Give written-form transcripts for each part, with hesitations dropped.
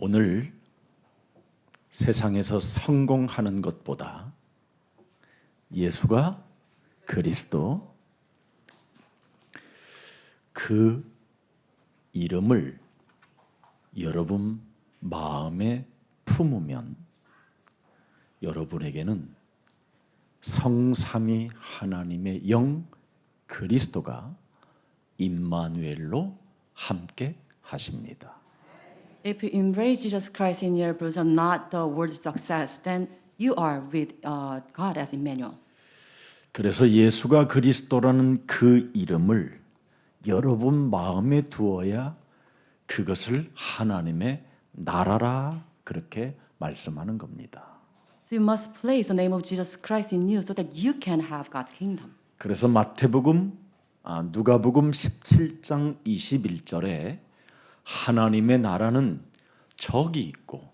오늘 세상에서 성공하는 것보다 예수가 그리스도, 그 이름을 여러분 마음에 품으면 여러분에게는 성삼위 하나님의 영 그리스도가 임마누엘로 함께 하십니다. If you embrace Jesus Christ in your bosom, not the word success, then you are with God as Emmanuel. 그래서 예수가 그리스도라는 그 이름을 여러분 마음에 두어야 그것을 하나님의 나라라 그렇게 말씀하는 겁니다. So you must place the name of Jesus Christ in you so that you can have God's kingdom. 그래서 누가복음 17장 21절에 하나님의 나라는 저기 있고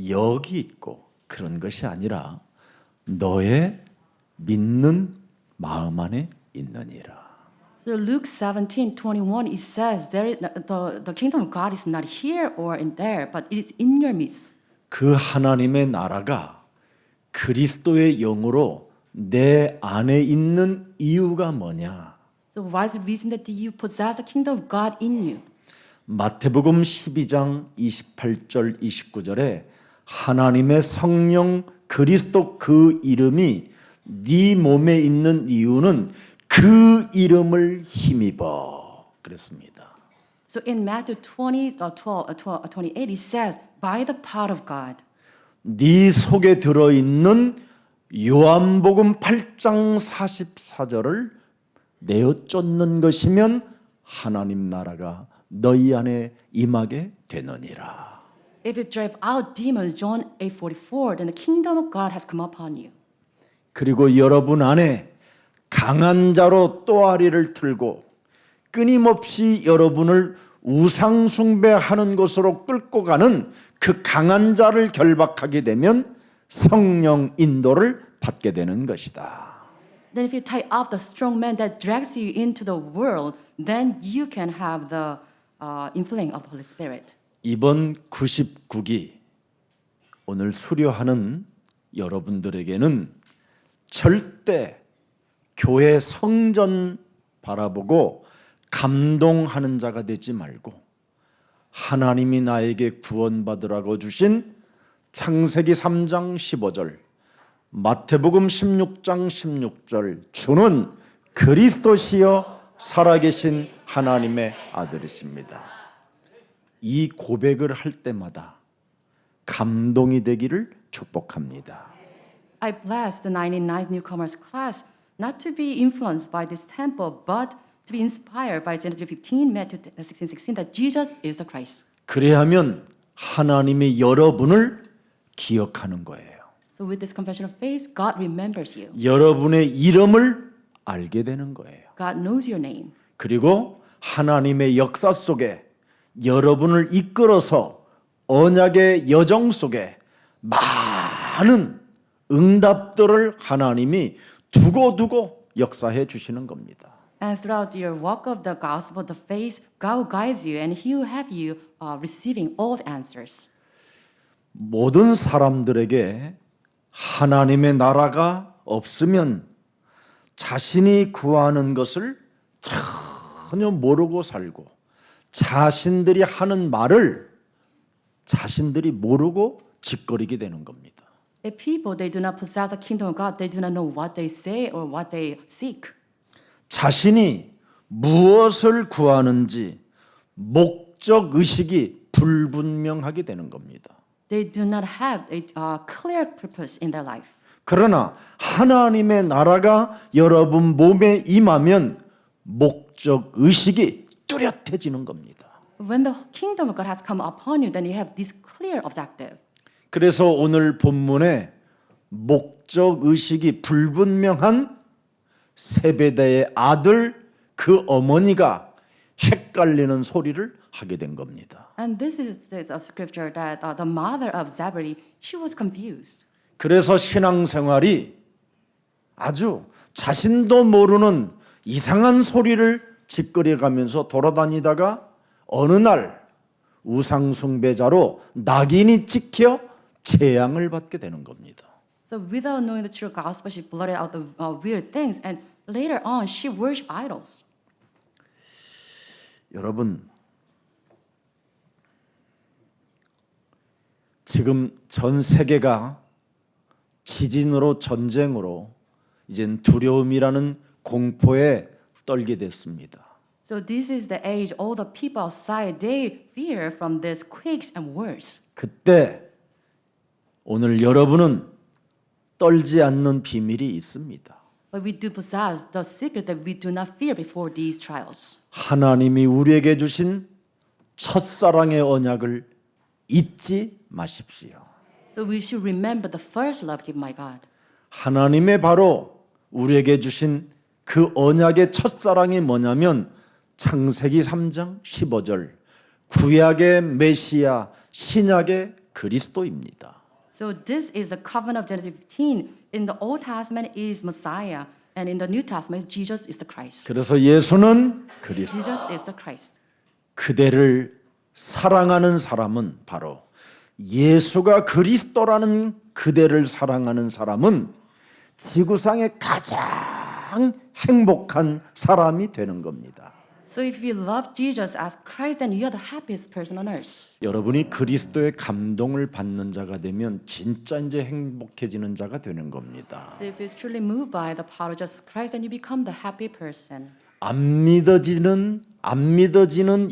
여기 있고 그런 것이 아니라 너의 믿는 마음 안에 있느니라. So Luke 17:21 it says the kingdom of God is not here or in there, but it is in your midst. 그 하나님의 나라가 그리스도의 영으로 내 안에 있는 이유가 뭐냐? So what is the reason that you possess the kingdom of God in you? 마태복음 12장 28절 29절에 하나님의 성령 그리스도 그 이름이 네 몸에 있는 이유는 그 이름을 힘입어 그랬습니다. So in Matthew 28 it says, by the power of God. 네 속에 들어있는 요한복음 8장 44절을 내어 쫓는 것이면 하나님 나라가 너희 안에 임하게 되느니라. If you drive out demons, John 8:44, then the kingdom of God has come upon you. 그리고 여러분 안에 강한 자로 또아리를 틀고 끊임없이 여러분을 우상 숭배하는 곳으로 끌고 가는 그 강한 자를 결박하게 되면 성령 인도를 받게 되는 것이다. Then if you tie up the strong man that drags you into the world, then you can have the infilling of the Holy Spirit. 이번 99기 오늘 수료하는 여러분들에게는 절대 교회 성전 바라보고 감동하는 자가 되지 말고 하나님이 나에게 구원받으라고 주신 창세기 3장 15절, 마태복음 16장 16절 주는 그리스도시여 살아계신 하나님의 아들이십니다. 이 고백을 할 때마다 감동이 되기를 축복합니다. I bless the 99 newcomers class not to be influenced by this temple, but to be inspired by Genesis 15, Matthew 16:16 that Jesus is the Christ. 그래야 하면 하나님이 여러분을 기억하는 거예요. So with this confession of faith, God remembers you. 여러분의 이름을 알게 되는 거예요. God knows your name. 그리고 하나님의 역사 속에 여러분을 이끌어서 언약의 여정 속에 많은 응답들을 하나님이 두고두고 역사해 주시는 겁니다. And throughout your walk of the gospel, the faith, God guides you and He will have you receiving all the answers. 모든 사람들에게 하나님의 나라가 없으면 자신이 구하는 것을 전혀 모르고 살고 자신들이 하는 말을 자신들이 모르고 짓거리게 되는 겁니다. If people they do not possess the kingdom of God, they do not know what they say or what they seek. 자신이 무엇을 구하는지 목적 의식이 불분명하게 되는 겁니다. They do not have a clear purpose in their life. 그러나 하나님의 나라가 여러분 몸에 임하면 목적 의식이 뚜렷해지는 겁니다. When the kingdom of God has come upon you, then you have this clear objective. 그래서 오늘 본문에 목적 의식이 불분명한 세베대의 아들 그 어머니가 헷갈리는 소리를 하게 된 겁니다. And this is a scripture that the mother of Zebedee, she was confused. 그래서 신앙생활이 아주 자신도 모르는 이상한 소리를 짓거려가면서 돌아다니다가 어느 날 우상 숭배자로 낙인이 찍혀 재앙을 받게 되는 겁니다. So without knowing the true gospel, she blurted out the weird things, and later on, she worshipped idols. 여러분, 지금 전 세계가 지진으로 전쟁으로 이젠 두려움이라는 공포에 떨게 됐습니다. So this is the age all the people outside they fear from these quakes and wars. 그때 오늘 여러분은 떨지 않는 비밀이 있습니다. But we do possess the secret that we do not fear before these trials. 하나님이 우리에게 주신 첫사랑의 언약을 잊지 마십시오. So we should remember the first love given by God. 하나님의 바로 우리에게 주신 그 언약의 첫사랑이 뭐냐면 창세기 3장 15절 구약의 메시아 신약의 그리스도입니다. So this is the covenant of Genesis 15. In the Old Testament is Messiah, and in the New Testament Jesus is the Christ. 그래서 예수는 그리스도. Jesus is the Christ. 그대를 사랑하는 사람은 바로 예수가 그리스도라는 그대를 사랑하는 사람은 지구상의 가장 행복한 사람이 되는 겁니다. So if you love Jesus as Christ, then you are the happiest person on earth. 여러분이 그리스도의 감동을 받는 자가 되면 진짜 이제 행복해지는 자가 되는 겁니다. So if you're truly moved by the power of Jesus Christ, then you become the happy person. 안 믿어지는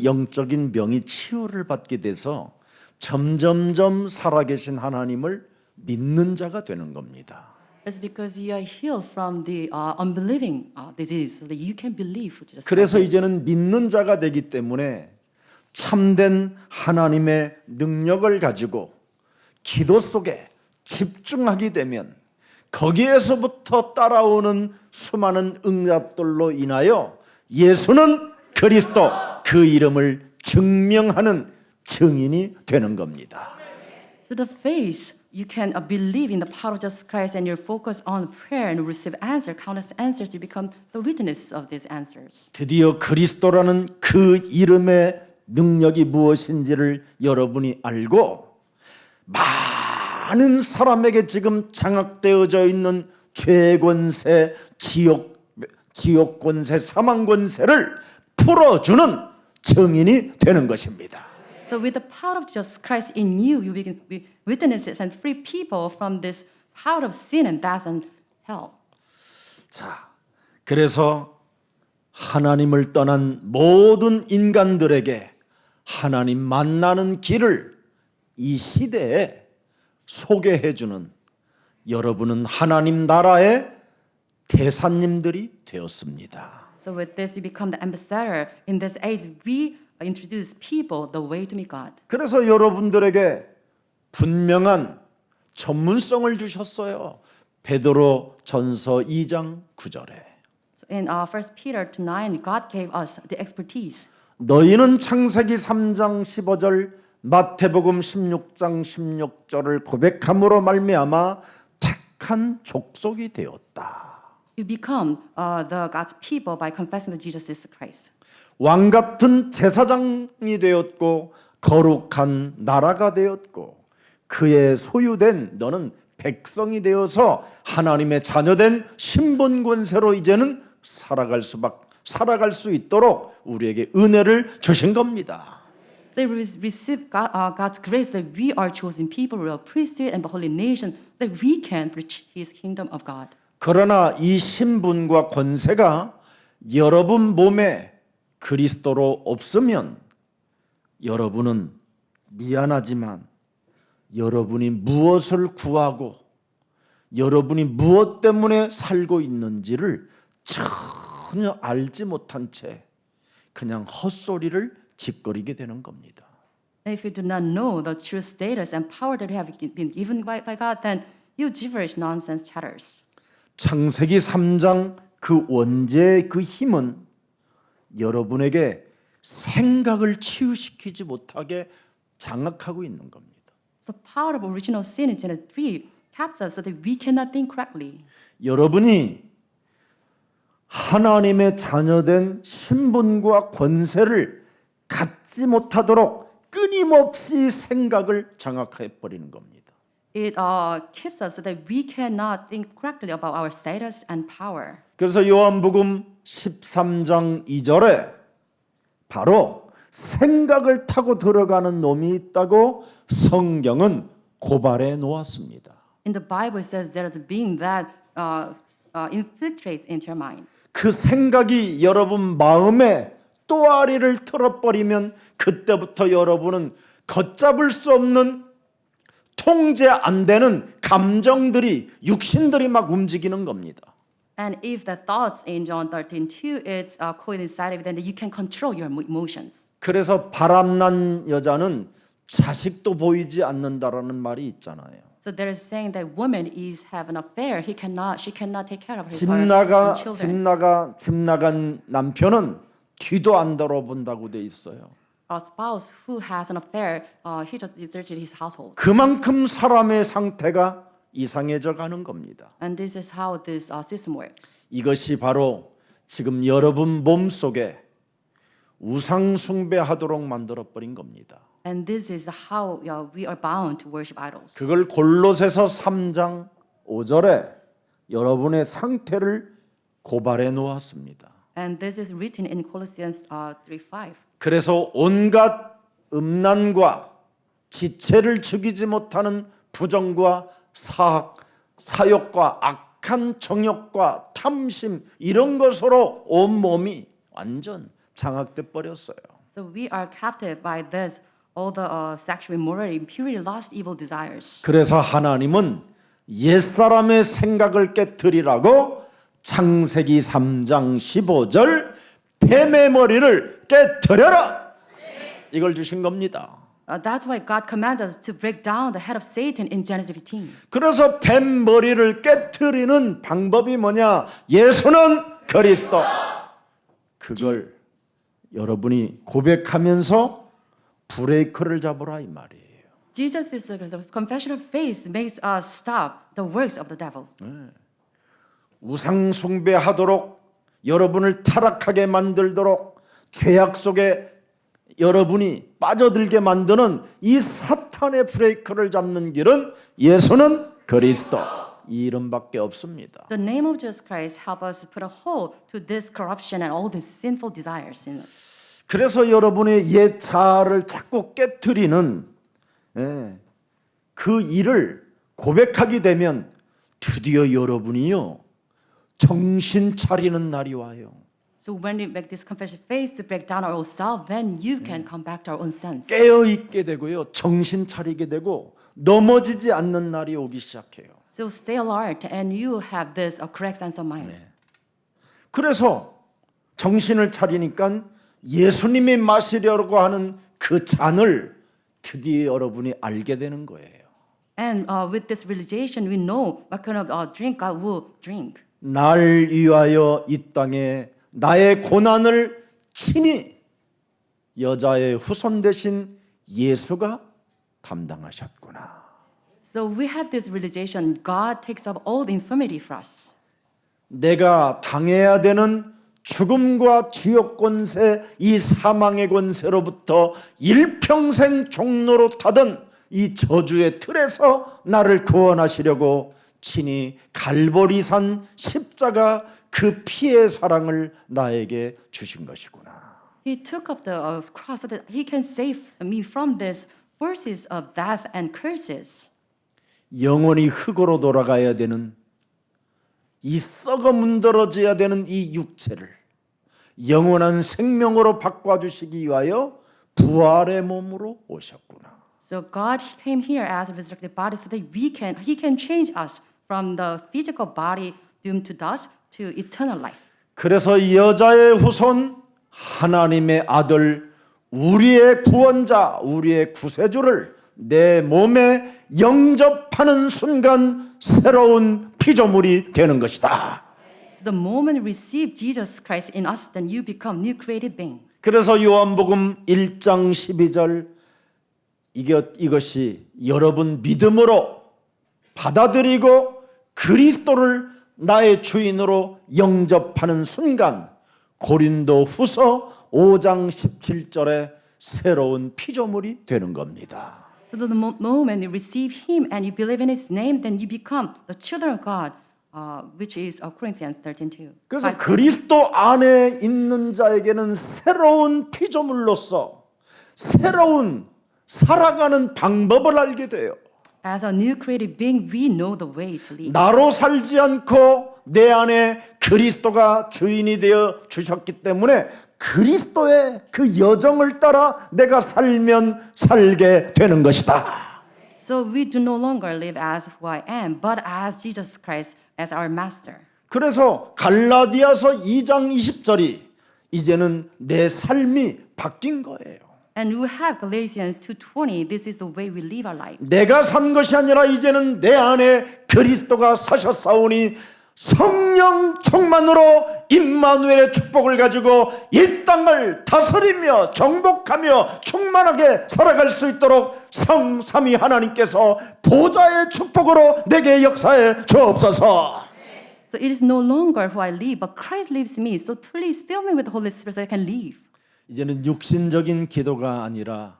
영적인 병이 치유를 받게 돼서 점점점 살아계신 하나님을 믿는 자가 되는 겁니다. It's because you are healed from the unbelieving disease, so that you can believe who Jesus 그래서 Christ is. 이제는 믿는 자가 되기 때문에 참된 하나님의 능력을 가지고 기도 속에 집중하게 되면 거기에서부터 따라오는 수많은 응답들로 인하여 예수는 그리스도 그 이름을 증명하는 증인이 되는 겁니다. So the faith, you can believe in the power of Jesus Christ, and you focus on prayer and receive answer, countless answers. You become the witness of these answers. 드디어 그리스도라는 그 이름의 능력이 무엇인지를 여러분이 알고 많은 사람에게 지금 장악되어져 있는 죄 권세, 지옥 권세, 사망 권세를 풀어주는 증인이 되는 것입니다. So with the power of Jesus Christ in you, you become witnesses and free people from this power of sin and death and hell. 자, 그래서 하나님을 떠난 모든 인간들에게 하나님 만나는 길을 이 시대에 소개해주는 여러분은 하나님 나라의 대사님들이 되었습니다. So with this, you become the ambassador. In this age, we introduce people the way to meet God. 그래서 여러분들에게 분명한 전문성을 주셨어요. 베드로 전서 2장 9절에 So in 1 Peter 2:9, God gave us the expertise. 너희는 창세기 3장 15절 마태복음 16장 16절을 고백함으로 말미암아 택한 족속이 되었다. You become the God's people by confessing that Jesus is the Christ. 왕 같은 제사장이 되었고 거룩한 나라가 되었고 그의 소유된 너는 백성이 되어서 하나님의 자녀된 신분 권세로 이제는 살아갈 수 있도록 우리에게 은혜를 주신 겁니다. They receive God's grace that we are chosen people, royal priesthood, and holy nation, that we can preach His kingdom of God. 그러나 이 신분과 권세가 여러분 몸에 그리스도로 없으면 여러분은 미안하지만 여러분이 무엇을 구하고 여러분이 무엇 때문에 살고 있는지를 전혀 알지 못한 채 그냥 헛소리를 짓거리게 되는 겁니다. If you do not know the true status and power that you have been given by God, then you gibberish nonsense chatters. 창세기 3장 그 원죄의 그 힘은 여러분에게 생각을 치유시키지 못하게 장악하고 있는 겁니다. So power of original sin in Genesis 3 kept us so that we cannot think correctly. 여러분이 하나님의 자녀된 신분과 권세를 갖지 못하도록 끊임없이 생각을 장악해 버리는 겁니다. It keeps us so that we cannot think correctly about our status and power. 그래서 요한복음 13장 2절에 바로 생각을 타고 들어가는 놈이 있다고 성경은 고발해 놓았습니다. In the Bible, it says there is a being that infiltrates into your mind. 그 생각이 여러분 마음에 또아리를 틀어버리면 그때부터 여러분은 걷잡을 수 없는 통제 안 되는 감정들이 육신들이 막 움직이는 겁니다. And if the thoughts in John 13:2 it's coincided, then you can control your emotions. 그래서 바람난 여자는 자식도 보이지 않는다라는 말이 있잖아요. So there is saying that woman is have an affair. she cannot take care of his 집 her children. 나간 남편은 뒤도 안 돌아본다고 돼 있어요. A spouse who has an affair, he just deserted his household. 그만큼 사람의 상태가 이상해져 가는 겁니다. And this is how this system works. 이것이 바로 지금 여러분 몸속에 우상 숭배하도록 만들어 버린 겁니다. And this is how we are bound to worship idols. 그걸 골로새서 3장 5절에 여러분의 상태를 고발해 놓았습니다. And this is written in Colossians 3:5. 그래서 온갖 음란과 지체를 죽이지 못하는 부정과 사욕과 악한 정욕과 탐심 이런 것으로 온 몸이 완전 장악돼 버렸어요. So we are captive by this, all the sexual immorality, impurity, lust, evil desires. 그래서 하나님은 옛사람의 생각을 깨뜨리라고 창세기 3장 15절 뱀의 머리를 깨뜨려라 이걸 주신 겁니다. That's why God commands us to break down the head of Satan in Genesis 15. 그래서 뱀 머리를 깨뜨리는 방법이 뭐냐? 예수는 그리스도. 그걸 여러분이 고백하면서 브레이크를 잡으라 이 말이에요. Jesus is the confession of faith makes us stop the works of the devil. 우상 숭배하도록 여러분을 타락하게 만들도록 죄악 속에 여러분이 빠져들게 만드는 이 사탄의 브레이크를 잡는 길은 예수는 그리스도 이 이름밖에 없습니다. The name of Jesus Christ help us put a hold to this corruption and all these sinful desires in us. 그래서 여러분의 옛 자아를 자꾸 깨트리는 그 일을 고백하게 되면 드디어 여러분이요 정신 차리는 날이 와요. So when we make this confession of faith to break down our old self, then you can come back to our own sense. 깨어 있게 되고요 정신 차리게 되고 넘어지지 않는 날이 오기 시작해요. So stay alert and you have this correct sense of mind. 그래서 정신을 차리니까 예수님이 마시려고 하는 그 잔을 드디어 여러분이 알게 되는 거예요. And with this realization, we know what kind of drink God will drink. 날 위하여 이 땅에 나의 고난을 친히 여자의 후손 되신 예수가 담당하셨구나. So we have this realization. God takes up all the infirmity for us. 내가 당해야 되는 죽음과 지옥 권세, 이 사망의 권세로부터 일평생 종로로 타던 이 저주의 틀에서 나를 구원하시려고 친히 갈보리산 십자가 그 피의 사랑을 나에게 주신 것이구나. He took up the cross so that he can save me from these forces of death and curses. 영원히 흙으로 돌아가야 되는 이 썩어 문드러져야 되는 이 육체를 영원한 생명으로 바꿔주시기 위하여 부활의 몸으로 오셨구나. So God came here as a resurrected body so that he can change us from the physical body doomed to dust to eternal life. 그래서 여자의 후손 하나님의 아들 우리의 구원자 우리의 구세주를 내 몸에 영접하는 순간 새로운 피조물이 되는 것이다. So the moment you receive Jesus Christ in us, then you become new created being. 그래서 요한복음 1장 12절 이것이 여러분 믿음으로 받아들이고 그리스도를 나의 주인으로 영접하는 순간 고린도 후서 5장 17절에 새로운 피조물이 되는 겁니다. So the moment you receive Him and you believe in His name, then you become the children of God, which is Corinthians 13:2. 그래서 그리스도 안에 있는 자에게는 새로운 피조물로서 새로운 살아가는 방법을 알게 돼요. As a new created being, we know the way to live. 나로 살지 않고 내 안에 그리스도가 주인이 되어 주셨기 때문에 그리스도의 그 여정을 따라 내가 살면 살게 되는 것이다. So we do no longer live as who I am, but as Jesus Christ, as our Master. 그래서 갈라디아서 2장 20절이 이제는 내 삶이 바뀐 거예요. And we have Galatians 2:20. This is the way we live our life. 내가 산 것이 아니라 이제는 내 안에 그리스도가 사셨사오니 성령 충만으로 임마누엘의 축복을 가지고 이 땅을 다스리며 정복하며 충만하게 살아갈 수 있도록 성삼위 하나님께서 보좌의 축복으로 내게 역사해 주옵소서. So it is no longer who I live, but Christ lives in me. So please fill me with the Holy Spirit so I can live. 이제는 육신적인 기도가 아니라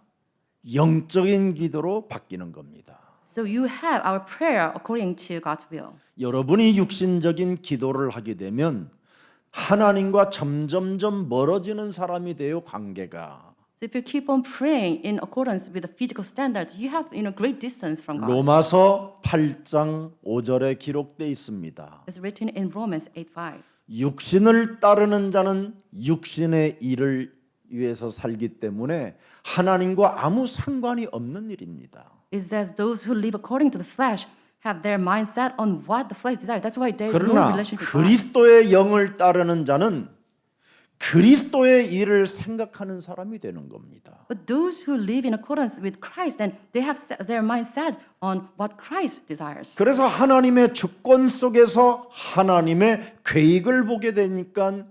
영적인 기도로 바뀌는 겁니다. So you have our prayer according to God's will. 여러분이 육신적인 기도를 하게 되면 하나님과 점점점 멀어지는 사람이 돼요. 관계가. So if you keep on praying in accordance with the physical standards, you have great distance from God. 로마서 8장 5절에 기록되어 있습니다. It's written in Romans 8:5. 육신을 따르는 자는 육신의 일을 위해서 살기 때문에 하나님과 아무 상관이 없는 일입니다. It says those who live according to the flesh have their mind set on what the flesh desires. That's why they have no 그러나 relationship with God. 그리스도의 영을 따르는 자는 그리스도의 일을 생각하는 사람이 되는 겁니다. But those who live in accordance with Christ, then they have set their mind set on what Christ desires. 그래서 하나님의 주권 속에서 하나님의 계획을 보게 되니까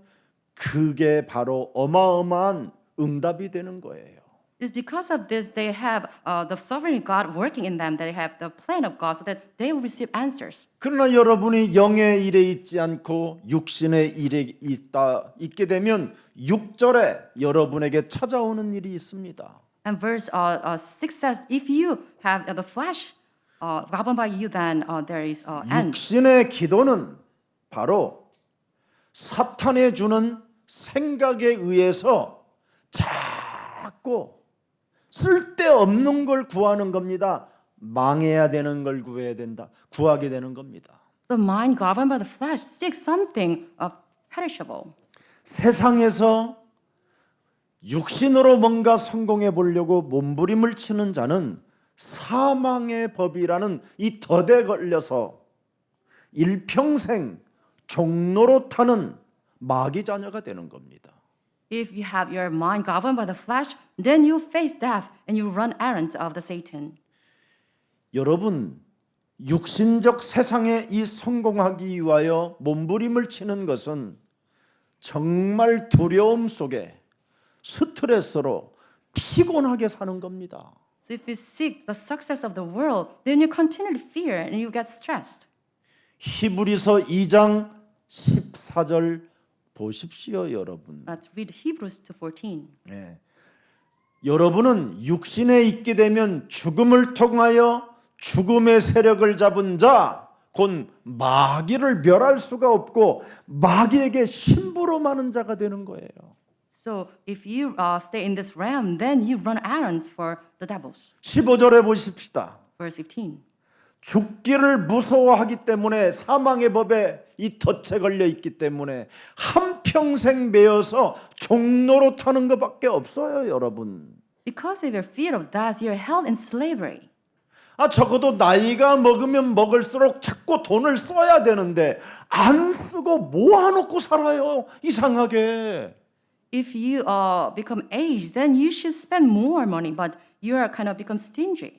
그게 바로 어마어마한 응답이 되는 거예요. It's because of this they have the sovereign God working in them. They have the plan of God so that they will receive answers. 그러나 여러분이 영의 일에 있지 않고 육신의 일에 있게 되면 6절에 여러분에게 찾아오는 일이 있습니다. And verse 6 says, if you have the flesh governed by you, then there is end. 육신의 기도는 바로 사탄에 주는 생각에 의해서 자꾸 쓸데없는 걸 구하는 겁니다. 망해야 되는 걸 구해야 된다. 구하게 되는 겁니다. The mind governed by the flesh seeks something perishable. 세상에서 육신으로 뭔가 성공해 보려고 몸부림을 치는 자는 사망의 법이라는 이 덫에 걸려서 일평생 종로로 타는 마귀 자녀가 되는 겁니다. If you have your mind governed by the flesh, then you face death and you run errands of the Satan. 여러분, 육신적 세상에 이 성공하기 위하여 몸부림을 치는 것은 정말 두려움 속에 스트레스로 피곤하게 사는 겁니다. So if you seek the success of the world, then you continually fear and you get stressed. 히브리서 2장 14절 보십시오, 여러분. Let's read Hebrews 2:14. 네. 여러분은 육신에 있게 되면 죽음을 통하여 죽음의 세력을 잡은 자, 곧 마귀를 멸할 수가 없고 마귀에게 심부름 많은 자가 되는 거예요. So if you stay in this realm, then you run errands for the devils. 15절에 보십시다. Verse 15. 죽기를 무서워하기 때문에 사망의 법에 이 덫에 걸려 있기 때문에 한평생 매여서 종로로 타는 것밖에 없어요, 여러분. Because of your fear of death, you're held in slavery. 적어도 나이가 먹으면 먹을수록 자꾸 돈을 써야 되는데 안 쓰고 모아놓고 살아요, 이상하게. If you become aged, then you should spend more money, but you are kind of become stingy.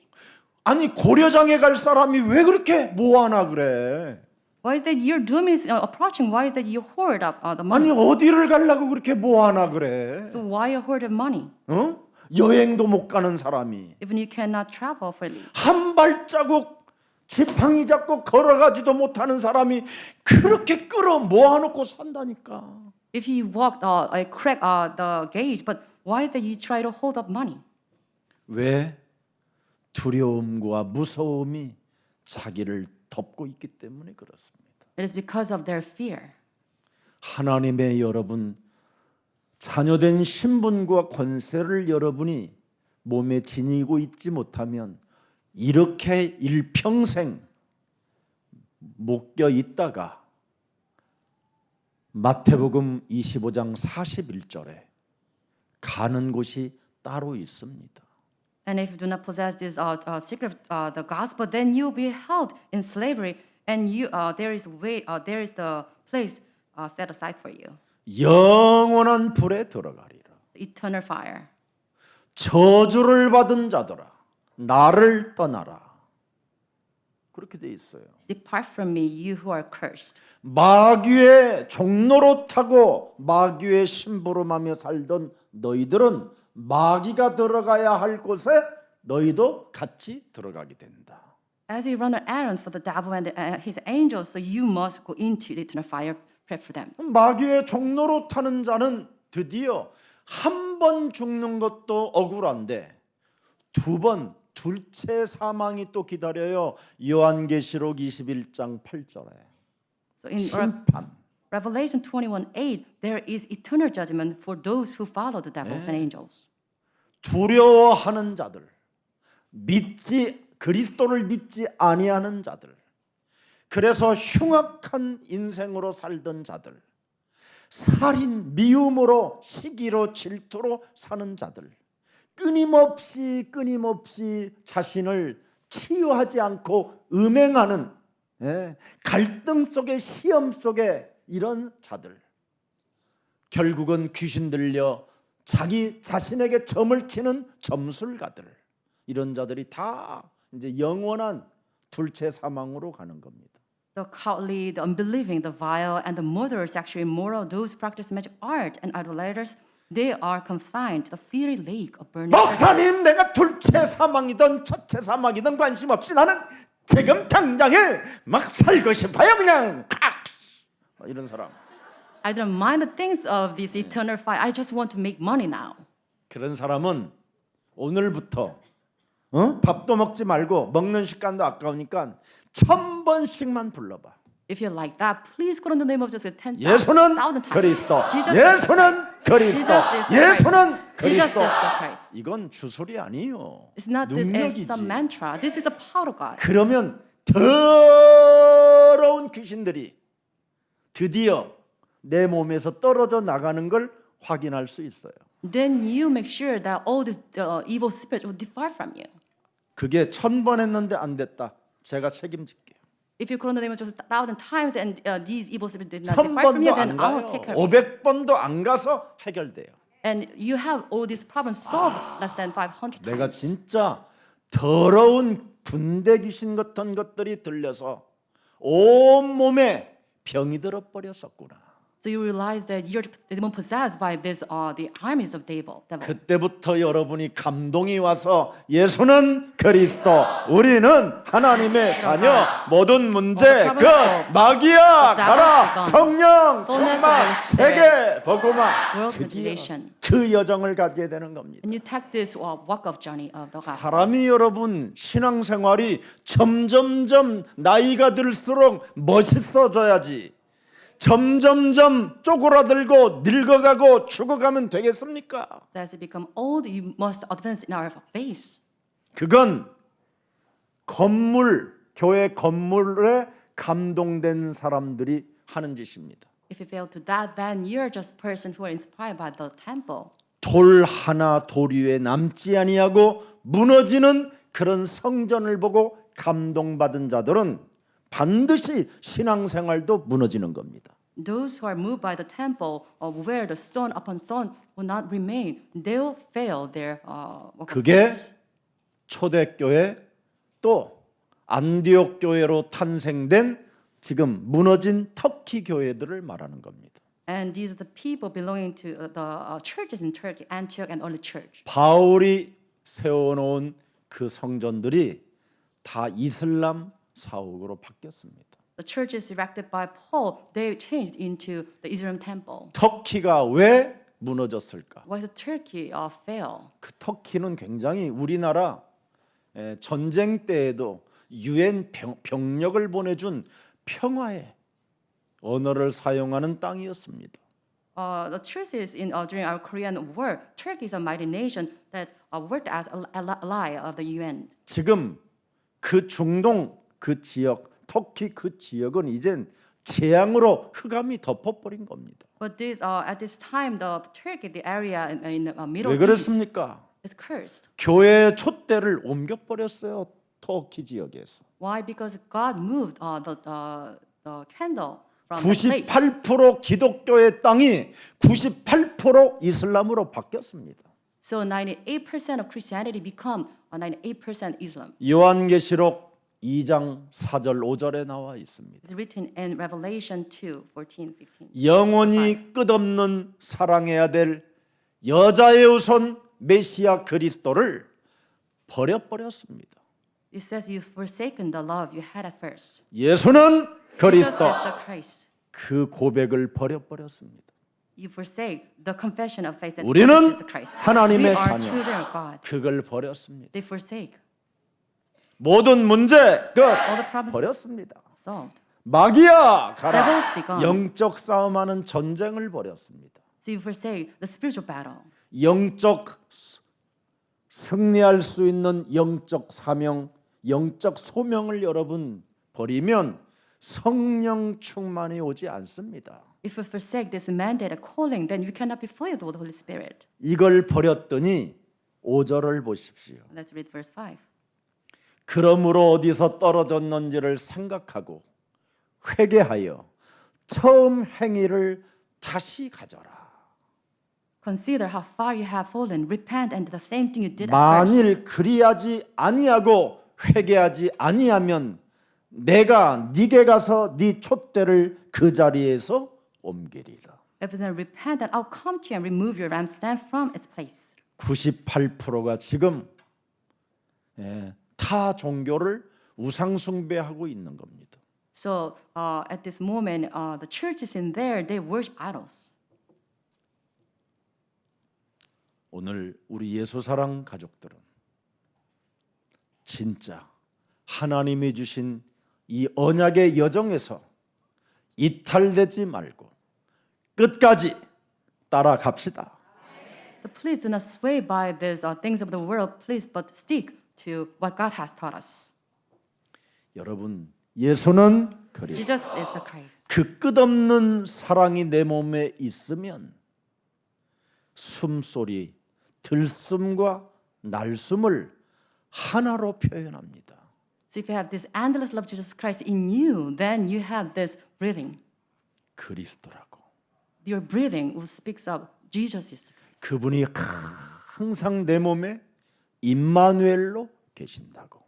아니 고려장에 갈 사람이 왜 그렇게 모아나 그래? Why is that your doom is approaching? Why is that you hoard up the 아니 money? 어디를 가려고 그렇게 모아나 그래? So why you hoard of money? 어? 여행도 못 가는 사람이 Even you cannot travel freely. 한 발자국 지팡이 잡고 걸어가지도 못하는 사람이 그렇게 끌어 모아놓고 산다니까. If you walk, crack the gauge, but Why is that you try to hold up money? 왜? 두려움과 무서움이 자기를 덮고 있기 때문에 그렇습니다. It is because of their fear. 하나님의 여러분, 자녀된 신분과 권세를 여러분이 몸에 지니고 있지 못하면 이렇게 일평생 묶여 있다가 마태복음 25장 41절에 가는 곳이 따로 있습니다. And if you do not possess this secret, the gospel, then you will be held in slavery, and there is the place set aside for you, 영원한 불에 들어가리라. eternal fire. 저주를 받은 자들아, 나를 떠나라. 그렇게 돼 있어요. Depart from me, you who are cursed. 마귀의 종로로 타고 마귀의 심부름하며 살던 너희들은 마귀가 들어가야 할 곳에 너희도 같이 들어가게 된다. As you run an errand for the devil and his angels, so you must go into the eternal fire, prep for them. 마귀의 종로로 타는 자는 드디어 한 번 죽는 것도 억울한데 두 번 둘째 사망이 또 기다려요. 요한계시록 21장 8절에 So in 심판. Revelation 21:8, there is eternal judgment for those who follow the devils and angels. 두려워하는 자들, 그리스도를 믿지 아니하는 자들, 그래서 흉악한 인생으로 살던 자들, 살인, 미움으로, 시기로, 질투로 사는 자들, 끊임없이 자신을 치유하지 않고 음행하는 갈등 속에 시험 속에 이런 자들, 결국은 귀신 들려 자기 자신에게 점을 치는 점술가들, 이런 자들이 다 이제 영원한 둘째 사망으로 가는 겁니다. The cowardly, the unbelieving, the vile, and the murderers, sexually immoral, those who practice magic art and idolaters, they are confined to the fiery lake of burning sulphur. 목사님, 내가 둘째 사망이든 첫째 사망이든 관심 없이 나는 지금 당장에 막 살고 싶어요. 그냥 이런 사람. I don't mind the things of this eternal fire. I just want to make money now. 그런 사람은 오늘부터 밥도 먹지 말고 먹는 식간도 아까우니까 1000번씩만 불러봐. If you're like that, please call on the name of Jesus 10,000 예수는 times. 그리스도, Jesus is 예수는 그리스도, Jesus is the 예수는 Christ. Jesus 그리스도. is the Christ. 이건 주술이 아니에요. It's not this as 능력이지. some mantra. This is the power of God. 그러면 더러운 귀신들이 드디어 내 몸에서 떨어져 나가는 걸 확인할 수 있어요. Then you make sure that all these evil spirits will depart from you. 그게 1000번 했는데 안 됐다. 제가 책임질게요. If you call on the name of Jesus 1,000 times and these evil spirits did not depart from 1000번도 you, 안 then I will 가요. take care of it. 500번도 안 가서 해결돼요. And you have all these problems solved less than 500 내가 times. 진짜 더러운 군대 귀신 같은 것들이 들려서 온 몸에 병이 들어 버렸었구나. So you realize that you're demon possessed by this the armies of devil. 그때부터 여러분이 감동이 와서 예수는 그리스도, 우리는 하나님의 자녀, 모든 문제 끝, 마귀야 가라, 성령 충만, 세계 복음화, world 드디어 creation. 그 여정을 가게 되는 겁니다. And you take this walk of journey of the gospel. 사람이 여러분 신앙생활이 점점점 나이가 들수록 멋있어져야지. 점점점 쪼그라들고 늙어가고 죽어가면 되겠습니까? As you become old, you must advance in our faith. 그건 교회 건물에 감동된 사람들이 하는 짓입니다. If you fail to that, then you're just a person who are inspired by the temple. 돌 하나 돌 위에 남지 아니하고 무너지는 그런 성전을 보고 감동받은 자들은 반드시 신앙생활도 무너지는 겁니다. Those who are moved by the temple, where the stone upon stone will not remain, they will fail their work of 그게 faith. 초대교회 또 안디옥 교회로 탄생된 지금 무너진 터키 교회들을 말하는 겁니다. And these are the people belonging to the churches in Turkey, Antioch and early church. 바울이 세워놓은 그 성전들이 다 이슬람 사옥으로 바뀌었습니다. The churches erected by Paul, they changed into the Israel temple. 터키가 왜 무너졌을까? Why does Turkey fail? 그 터키는 굉장히 우리나라 전쟁 때에도 유엔 병력을 보내준 평화의 언어를 사용하는 땅이었습니다. The truth is, during our Korean War, Turkey is a mighty nation that worked as ally of the UN. 지금 그 중동 그 지역, 터키 그 지역은 이젠 재앙으로 흑암이 덮어버린 겁니다. But at this time, the Turkey, the area in the Middle 왜 East, 그랬습니까? is cursed. 교회의 촛대를 옮겨버렸어요. 터키 지역에서. Why? Because God moved the candle from the place. 98% 기독교의 땅이 98% 이슬람으로 바뀌었습니다. So 98% of Christianity become 98% Islam. 요한계시록 2장 4절 5절에 나와 있습니다. It's written in Revelation 2:14, 15. 영원히 끝없는 사랑해야 될 여자의 후손 메시아 그리스도를 버려버렸습니다. It says you've forsaken the love you had at first. 예수는 Jesus 그리스도. is the Christ. 그 고백을 버려버렸습니다. You forsake the confession of faith that 우리는 Jesus is the Christ. 하나님의 We are 자녀. children of God. 그걸 버렸습니다. They forsake. 모든 문제 끝 All the problems 버렸습니다. solved. 마귀야 가라. Devils be gone. 영적 싸움하는 전쟁을 벌였습니다. So you forsake the spiritual battle. 영적 승리할 수 있는 영적 사명, 영적 소명을 여러분 버리면 성령 충만이 오지 않습니다. If you forsake this mandate, a calling, then you cannot be filled with the Holy Spirit. 이걸 버렸더니 5절을 보십시오. Let's read verse 5. 그러므로 어디서 떨어졌는지를 생각하고 회개하여 처음 행위를 다시 가져라. Consider how far you have fallen. Repent and do the same thing you did at first. 만일 그리하지 아니하고 회개하지 아니하면 내가 네게 가서 네 촛대를 그 자리에서 옮기리라. If you repent, then I'll come to you and remove your lampstand from its place. 98%가 지금 타 종교를 우상 숭배하고 있는 겁니다. So at this moment, the churches in there, they worship idols. 오늘 우리 예수사랑 가족들은 진짜 하나님이 주신 이 언약의 여정에서 이탈되지 말고 끝까지 따라갑시다. So please do not sway by these things of the world, please, but stick to what God has taught us. 여러분, 예수는 그리스도. Jesus is the Christ. 그 끝없는 사랑이 내 몸에 있으면 숨소리, 들숨과 날숨을 하나로 표현합니다. So if you have this endless love of Jesus Christ in you, then you have this breathing. 그리스도라고. Your breathing who speaks of Jesus is the Christ. 그분이 항상 내 몸에 임마누엘로 계신다고.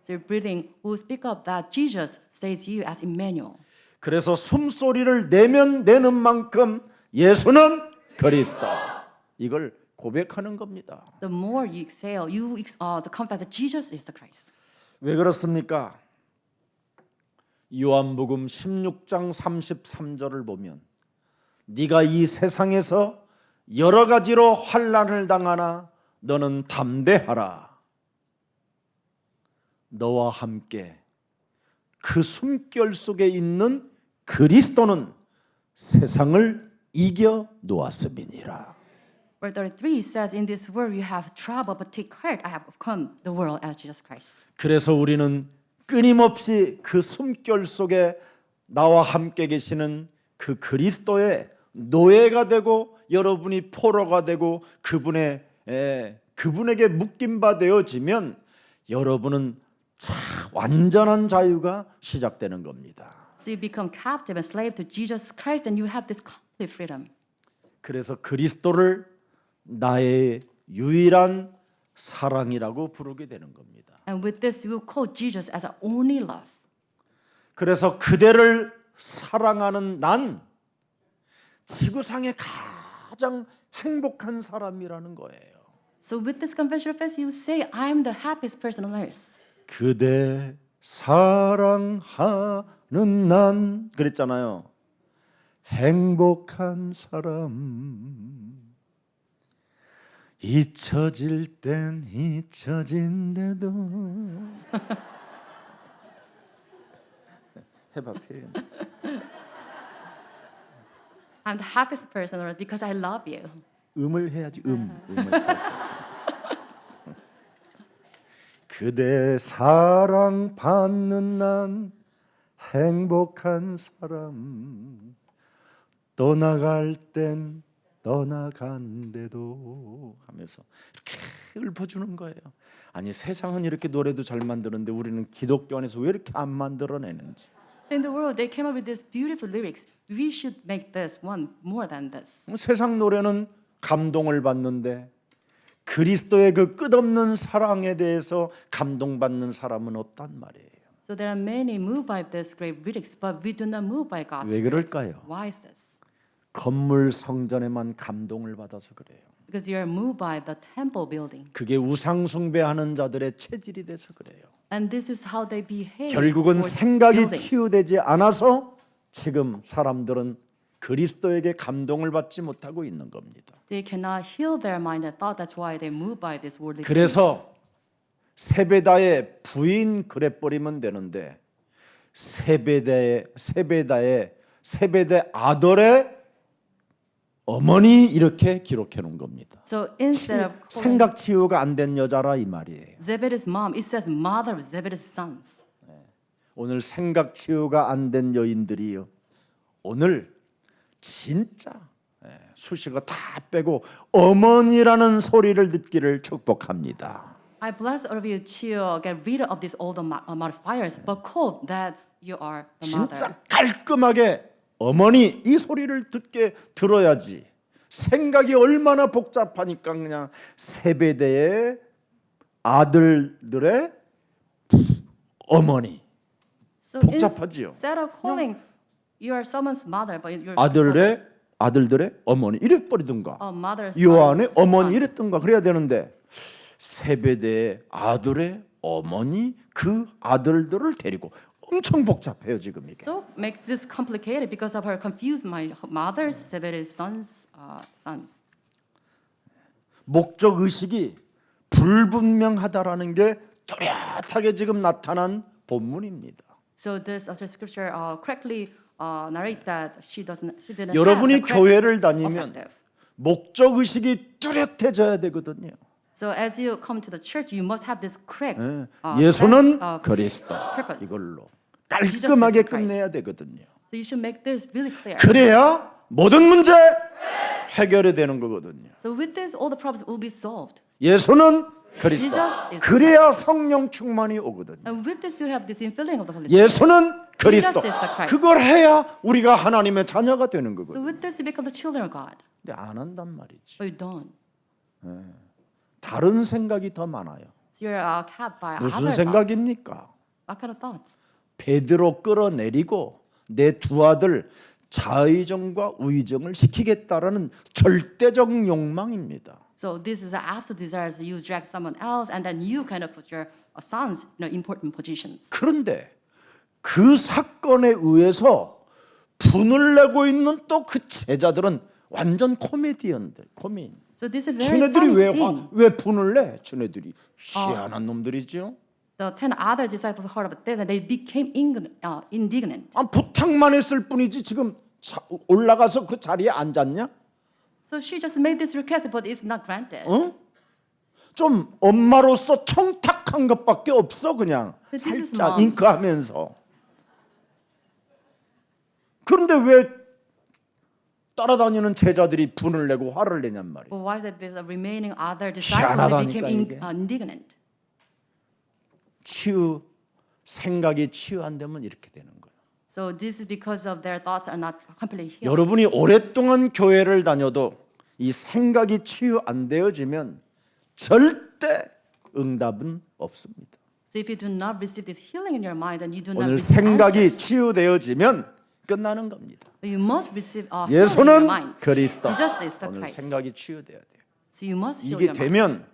So your breathing who speak of that Jesus stays you as Emmanuel. 그래서 숨소리를 내면 내는 만큼 예수는 그리스도. 이걸 고백하는 겁니다. The more you exhale, you confess that Jesus is the Christ. 왜 그렇습니까? 요한복음 16장 33절을 보면 네가 이 세상에서 여러 가지로 환난을 당하나 너는 담대하라. 너와 함께 그 숨결 속에 있는 그리스도는 세상을 이겨 놓았음이니라. Verse 33 says, "In this world you have trouble, but take heart, I have overcome the world as Jesus Christ." 그래서 우리는 끊임없이 그 숨결 속에 나와 함께 계시는 그 그리스도의 노예가 되고 여러분이 포로가 되고 그분에게 묶임바 되어지면 여러분은 완전한 자유가 시작되는 겁니다. So you become captive and slave to Jesus Christ, and you have this complete freedom. 그래서 그리스도를 나의 유일한 사랑이라고 부르게 되는 겁니다. And with this, you will call Jesus as our only love. 그래서 그대를 사랑하는 난 지구상의 가장 행복한 사람이라는 거예요. So with this confession of faith, you say, "I'm the happiest person on earth." 그대 사랑하는 난 그랬잖아요. 행복한 사람. 잊혀질 땐 잊혀진대도 해봐 표현. I'm the happiest person on earth because I love you. 음을 해야지 음을 타서. 그대 사랑 받는 난 행복한 사람 떠나갈 땐 떠나간대도 하면서 이렇게 읊어주는 거예요. 아니 세상은 이렇게 노래도 잘 만드는데 우리는 기독교 안에서 왜 이렇게 안 만들어내는지. In the world, they came up with these beautiful lyrics. We should make this one more than this. 세상 노래는 감동을 받는데 그리스도의 그 끝없는 사랑에 대해서 감동받는 사람은 없단 말이에요. So there are many moved by this great lyrics, but we do not move by God's 왜 lyrics. 그럴까요? Why is this? 건물 성전에만 감동을 받아서 그래요. Because you are moved by the temple building. 그게 우상 숭배하는 자들의 체질이 돼서 그래요. And this is how they behave. 결국은 towards 생각이 building. 치유되지 않아서 지금 사람들은 그리스도에게 감동을 받지 못하고 있는 겁니다. They cannot heal their mind and thought. That's why they move by this worldly things. 그래서 세베다의 부인 그래버리면 되는데 세베대 아들의 어머니 이렇게 기록해 놓은 겁니다. So instead of calling 생각 치유가 안 된 여자라 이 말이에요. Zebedee's mom, it says mother of Zebedee's sons. 오늘 생각 치유가 안 된 여인들이요. 오늘 진짜 수식어 다 빼고 어머니라는 소리를 듣기를 축복합니다. I bless all of you to get rid of these old modifiers, but call that you are the mother. 진짜 깔끔하게 어머니 이 소리를 듣게 들어야지. 생각이 얼마나 복잡하니까 그냥 세베대의 아들들의 어머니 So 복잡하지요. instead of calling you are someone's mother, but you're 아들들의 어머니 이래 버리든가 a mother's 요한의 son's 어머니 son. 이랬던가 그래야 되는데 세베대의 아들의 어머니 그 아들들을 데리고 엄청 복잡해요 지금 이게. So makes this complicated because of her confused my mother's Zebedee's sons. 목적 의식이 불분명하다라는 게 뚜렷하게 지금 나타난 본문입니다. So this scripture correctly narrates that she didn't 여러분이 have the 교회를 correct 다니면 objective. 목적 의식이 뚜렷해져야 되거든요. So as you come to the church, you must have this correct 예수는 sense of 그리스도 purpose. 이걸로 Jesus 깔끔하게 is Christ. 끝내야 되거든요. So you should make this really clear. 그래야 모든 문제 해결이 되는 거거든요. So with this, all the problems will be solved. 예수는 그리스도. Jesus is 그래야 성령 충만이 오거든요. And with this, you have this infilling of the Holy Spirit. 예수는 그리스도. Jesus is the Christ. 그걸 해야 우리가 하나님의 자녀가 되는 So 거거든요. with this, you become the children of God. 근데 안 한단 말이지. But you don't. 다른 생각이 더 많아요. So you're kept by 무슨 other thoughts. 생각입니까? What kind of thoughts? 베드로 끌어내리고 내 두 아들 자의정과 우의정을 시키겠다라는 절대적 욕망입니다. So this is the absolute desire. So you drag someone else, and then you kind of put your sons in important positions. 그런데 그 사건에 의해서 분을 내고 있는 또 그 제자들은 완전 코미디언들, 코미인. So this is a very 쟤네들이 funny scene. 왜 분을 내? 쟤네들이 희한한 놈들이죠. The 10 other disciples heard about this, and they became indignant. 아, 부탁만 했을 뿐이지 지금 올라가서 그 자리에 앉았냐? So she just made this request, but it's not granted. 어? 좀 엄마로서 청탁한 것밖에 없어 그냥 This is 살짝 moms. 잉크하면서. 그런데 왜 따라다니는 제자들이 분을 내고 화를 내냔 말이야. But why is it the remaining other disciples 희한하다니까, became 이게. indignant? 생각이 치유 안 되면 이렇게 되는 거예요. So this is because of their thoughts are not completely healed. 여러분이 오랫동안 교회를 다녀도 이 생각이 치유 안 되어지면 절대 응답은 없습니다. So if you do not receive this healing in your mind, then you do not 오늘 receive 생각이 answers. 치유되어지면 끝나는 겁니다. You must receive healing in your 예수는 mind. 그리스도. Jesus is the 오늘 Christ. 생각이 치유돼야 돼요. So you must heal 이게 your mind. 되면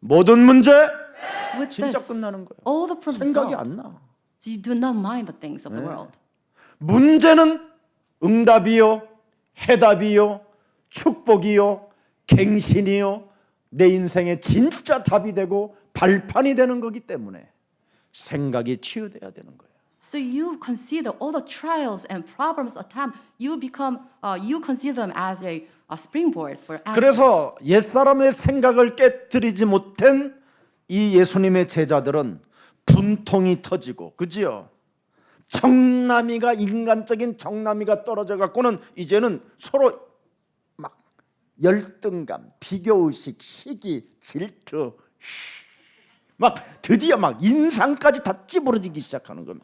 모든 문제 With 진짜 this, 끝나는 거예요. all the problems 생각이 solved. 안 나. So you do not mind the things of the world. 문제는 응답이요, 해답이요, 축복이요, 갱신이요, 내 인생의 진짜 답이 되고 발판이 되는 거기 때문에 생각이 치유돼야 되는 거예요. So you consider all the trials and problems attempt. You consider them as a springboard for answers. 그래서 옛사람의 생각을 깨뜨리지 못한 이 예수님의 제자들은 분통이 터지고, 그지요? 정남이가, 인간적인 정남이가 떨어져 갖고는 이제는 서로 막 열등감, 비교의식, 시기, 질투, 막 드디어 막 인상까지 다 찌부러지기 시작하는 거예요.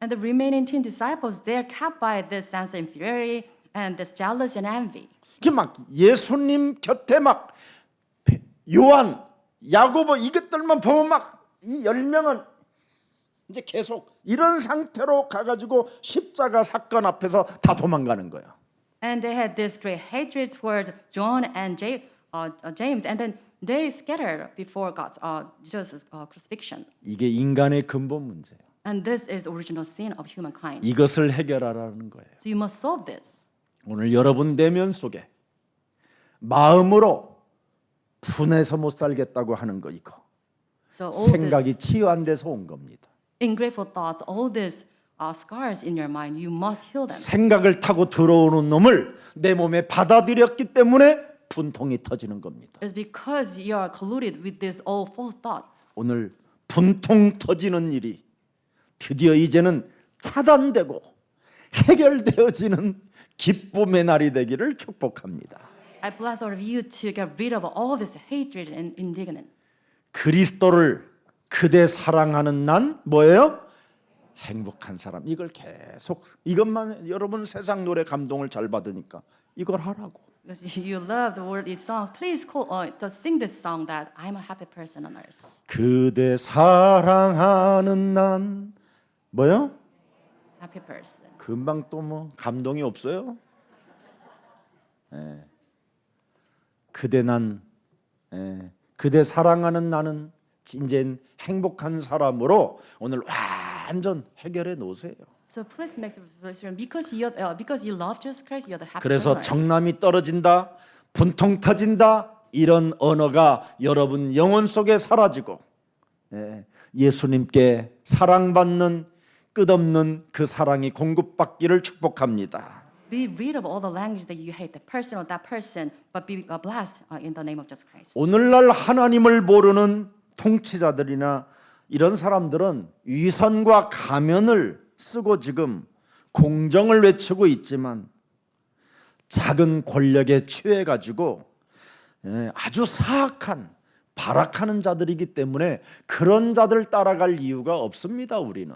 And the remaining 10 disciples, they are kept by this sense of inferiority and this jealousy and envy. 막 예수님 곁에 막 요한, 야고보 이것들만 보면 막 이 10명은 이제 계속 이런 상태로 가가지고 십자가 사건 앞에서 다 도망가는 거예요. And they had this great hatred towards John and James, and then they scattered before God's Jesus' crucifixion. 이게 인간의 근본 문제예요. And this is original sin of humankind. 이것을 해결하라는 거예요. So you must solve this. 오늘 여러분 내면 속에 마음으로 분해서 못 살겠다고 하는 거, 이거 So all 생각이 this 치유 안 돼서 온 겁니다. ungrateful thoughts, all these scars in your mind, you must heal them. 생각을 타고 들어오는 놈을 내 몸에 받아들였기 때문에 분통이 터지는 겁니다. It's because you are colluded with these all false thoughts. 오늘 분통 터지는 일이 드디어 이제는 차단되고 해결되어지는 기쁨의 날이 되기를 축복합니다. I bless all of you to get rid of all this hatred and indignance. 그리스도를 그대 사랑하는 난 뭐예요? 행복한 사람. 이걸 계속, 이것만, 여러분 세상 노래 감동을 잘 받으니까 이걸 하라고. Because you love the word these songs, please just sing this song that I'm a happy person on earth. 그대 사랑하는 난 뭐요? Happy person. 금방 또 뭐 감동이 없어요? 그대 난, 그대 사랑하는 나는 이제 행복한 사람으로 오늘 완전 해결해 놓으세요. So please make the resolution because you love Jesus Christ, you're the happy 그래서 person. 정남이 떨어진다, 분통 터진다, 이런 언어가 여러분 영혼 속에 사라지고 예수님께 사랑받는 끝없는 그 사랑이 공급받기를 축복합니다. Be rid of all the language that you hate, the person or that person, but be blessed in the name of Jesus Christ. 오늘날 하나님을 모르는 통치자들이나 이런 사람들은 위선과 가면을 쓰고 지금 공정을 외치고 있지만 작은 권력에 취해 가지고 아주 사악한 발악하는 자들이기 때문에 그런 자들 따라갈 이유가 없습니다. 우리는.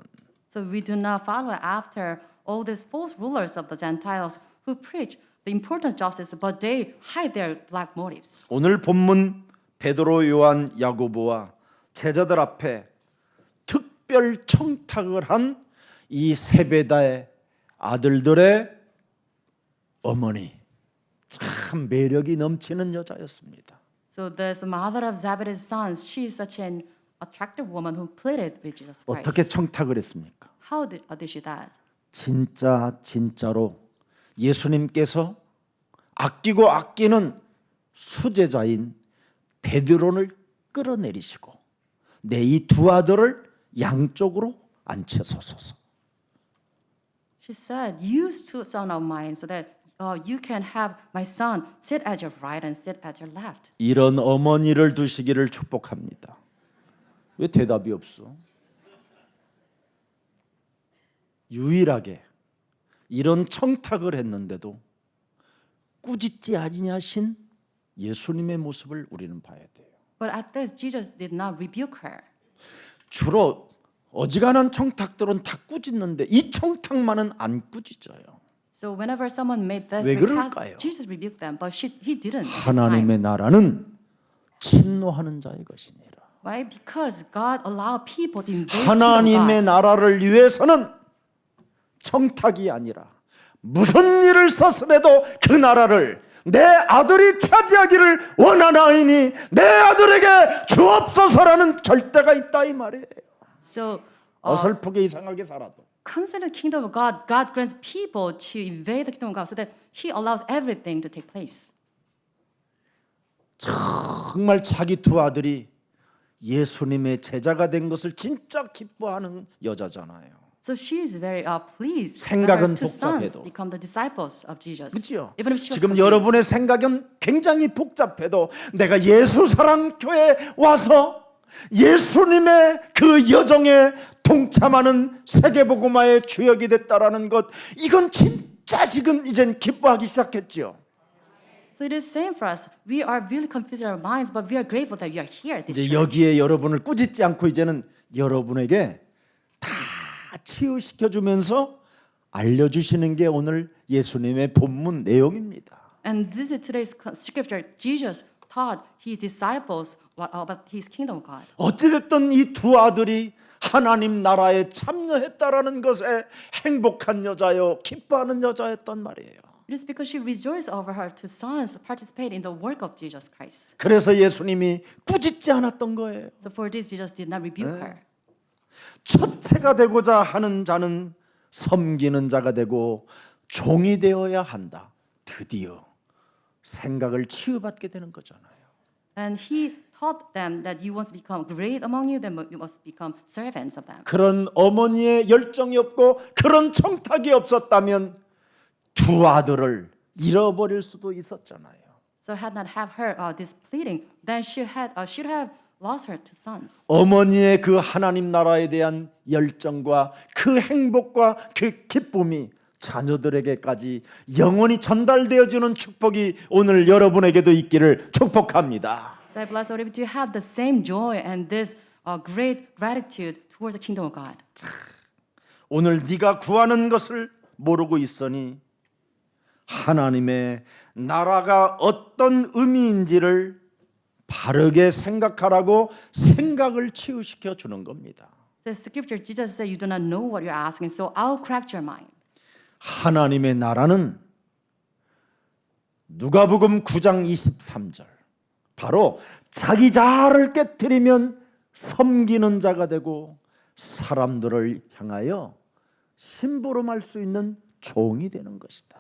So we do not follow after all these false rulers of the Gentiles who preach the important justice, but they hide their black motives. 오늘 본문 베드로, 요한, 야고보와 제자들 앞에 특별 청탁을 한 이 세베다의 아들들의 어머니, 참 매력이 넘치는 여자였습니다. So this mother of Zebedee's sons, she is such an attractive woman who pleaded with Jesus Christ. 어떻게 청탁을 했습니까? How did she that? 진짜로 예수님께서 아끼고 아끼는 수제자인 베드로를 끌어내리시고 내 이 두 아들을 양쪽으로 앉혀서소서. She said, "You two son of mine, so that you can have my son sit at your right and sit at your left." 이런 어머니를 두시기를 축복합니다. 왜 대답이 없어? 유일하게 이런 청탁을 했는데도 꾸짖지 아니하신 예수님의 모습을 우리는 봐야 돼요. But at this, Jesus did not rebuke her. 주로 어지간한 청탁들은 다 꾸짖는데 이 청탁만은 안 꾸짖어요. So whenever someone made this 왜 request, 그럴까요? Jesus rebuked them, but he didn't. At this 하나님의 time. 나라는 침노하는 자의 것이니라. Why? Because God allowed people to invade 하나님의 God. 나라를 위해서는 청탁이 아니라 무슨 일을 썼으래도 그 나라를 내 아들이 차지하기를 원하나이니 내 아들에게 주옵소서라는 절대가 있다 이 말이에요. So 어설프게 이상하게 살아도 consider the kingdom of God. God grants people to invade the kingdom of God so that He allows everything to take place. 정말 자기 두 아들이 예수님의 제자가 된 것을 진짜 기뻐하는 여자잖아요. So she is very pleased that 생각은 her two sons 복잡해도. become the disciples of Jesus. 그렇죠? Even if she was 지금 confused. 여러분의 생각은 굉장히 복잡해도 내가 예수 사랑 교회에 와서 예수님의 그 여정에 동참하는 세계복음화의 주역이 됐다라는 것, 이건 진짜 지금 이젠 기뻐하기 시작했죠. So it is same for us. We are really confused in our minds, but we are grateful that we are here at this 이제 church. 여기에 여러분을 꾸짖지 않고 이제는 여러분에게 다 치유시켜 주면서 알려주시는 게 오늘 예수님의 본문 내용입니다. And this is today's scripture. Jesus taught his disciples about his kingdom of God. 어찌됐든 이 두 아들이 하나님 나라에 참여했다라는 것에 행복한 여자요, 기뻐하는 여자였단 말이에요. It is because she rejoiced over her two sons participate in the work of Jesus Christ. 그래서 예수님이 꾸짖지 않았던 거예요. So for this, Jesus did not rebuke her. 첫째가 되고자 하는 자는 섬기는 자가 되고 종이 되어야 한다. 드디어 생각을 치유받게 되는 거잖아요. And he taught them that you want to become great among you, then you must become servants of them. 그런 어머니의 열정이 없고 그런 청탁이 없었다면 두 아들을 잃어버릴 수도 있었잖아요. So had not have her this pleading, then she should have lost her two sons. 어머니의 그 하나님 나라에 대한 열정과 그 행복과 그 기쁨이 자녀들에게까지 영원히 전달되어지는 축복이 오늘 여러분에게도 있기를 축복합니다. So I bless all of you to have the same joy and this great gratitude towards the kingdom of God. 오늘 네가 구하는 것을 모르고 있으니 하나님의 나라가 어떤 의미인지를 바르게 생각하라고 생각을 치유시켜 주는 겁니다. The scripture, Jesus said, you do not know what you're asking, so I'll correct your mind. 하나님의 나라는 누가복음 9장 23절 바로 자기 자아를 깨뜨리면 섬기는 자가 되고 사람들을 향하여 심부름할 수 있는 종이 되는 것이다.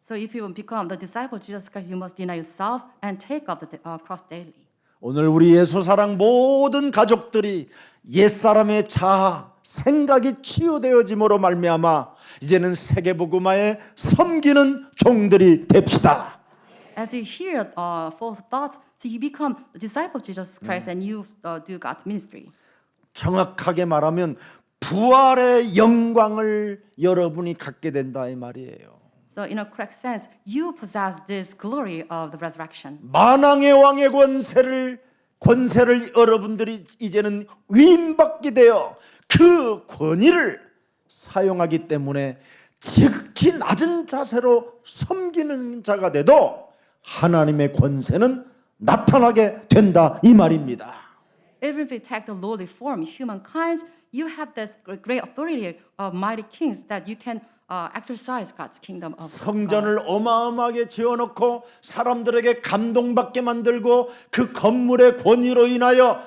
So if you become the disciple of Jesus Christ, you must deny yourself and take up the cross daily. 오늘 우리 예수 사랑 모든 가족들이 옛사람의 자아, 생각이 치유되어짐으로 말미암아 이제는 세계복음화에 섬기는 종들이 됩시다. As you hear false thoughts, so you become a disciple of Jesus Christ and you do God's ministry. 정확하게 말하면 부활의 영광을 여러분이 갖게 된다 이 말이에요. So in a correct sense, you possess this glory of the resurrection. 만왕의 왕의 권세를 여러분들이 이제는 위임받게 되어 그 권위를 사용하기 때문에 지극히 낮은 자세로 섬기는 자가 돼도 하나님의 권세는 나타나게 된다 이 말입니다. Even if you take the lowly form, humankind, you have this great authority of mighty kings that you can exercise God's kingdom of God. 성전을 어마어마하게 지어놓고 사람들에게 감동받게 만들고 그 건물의 권위로 인하여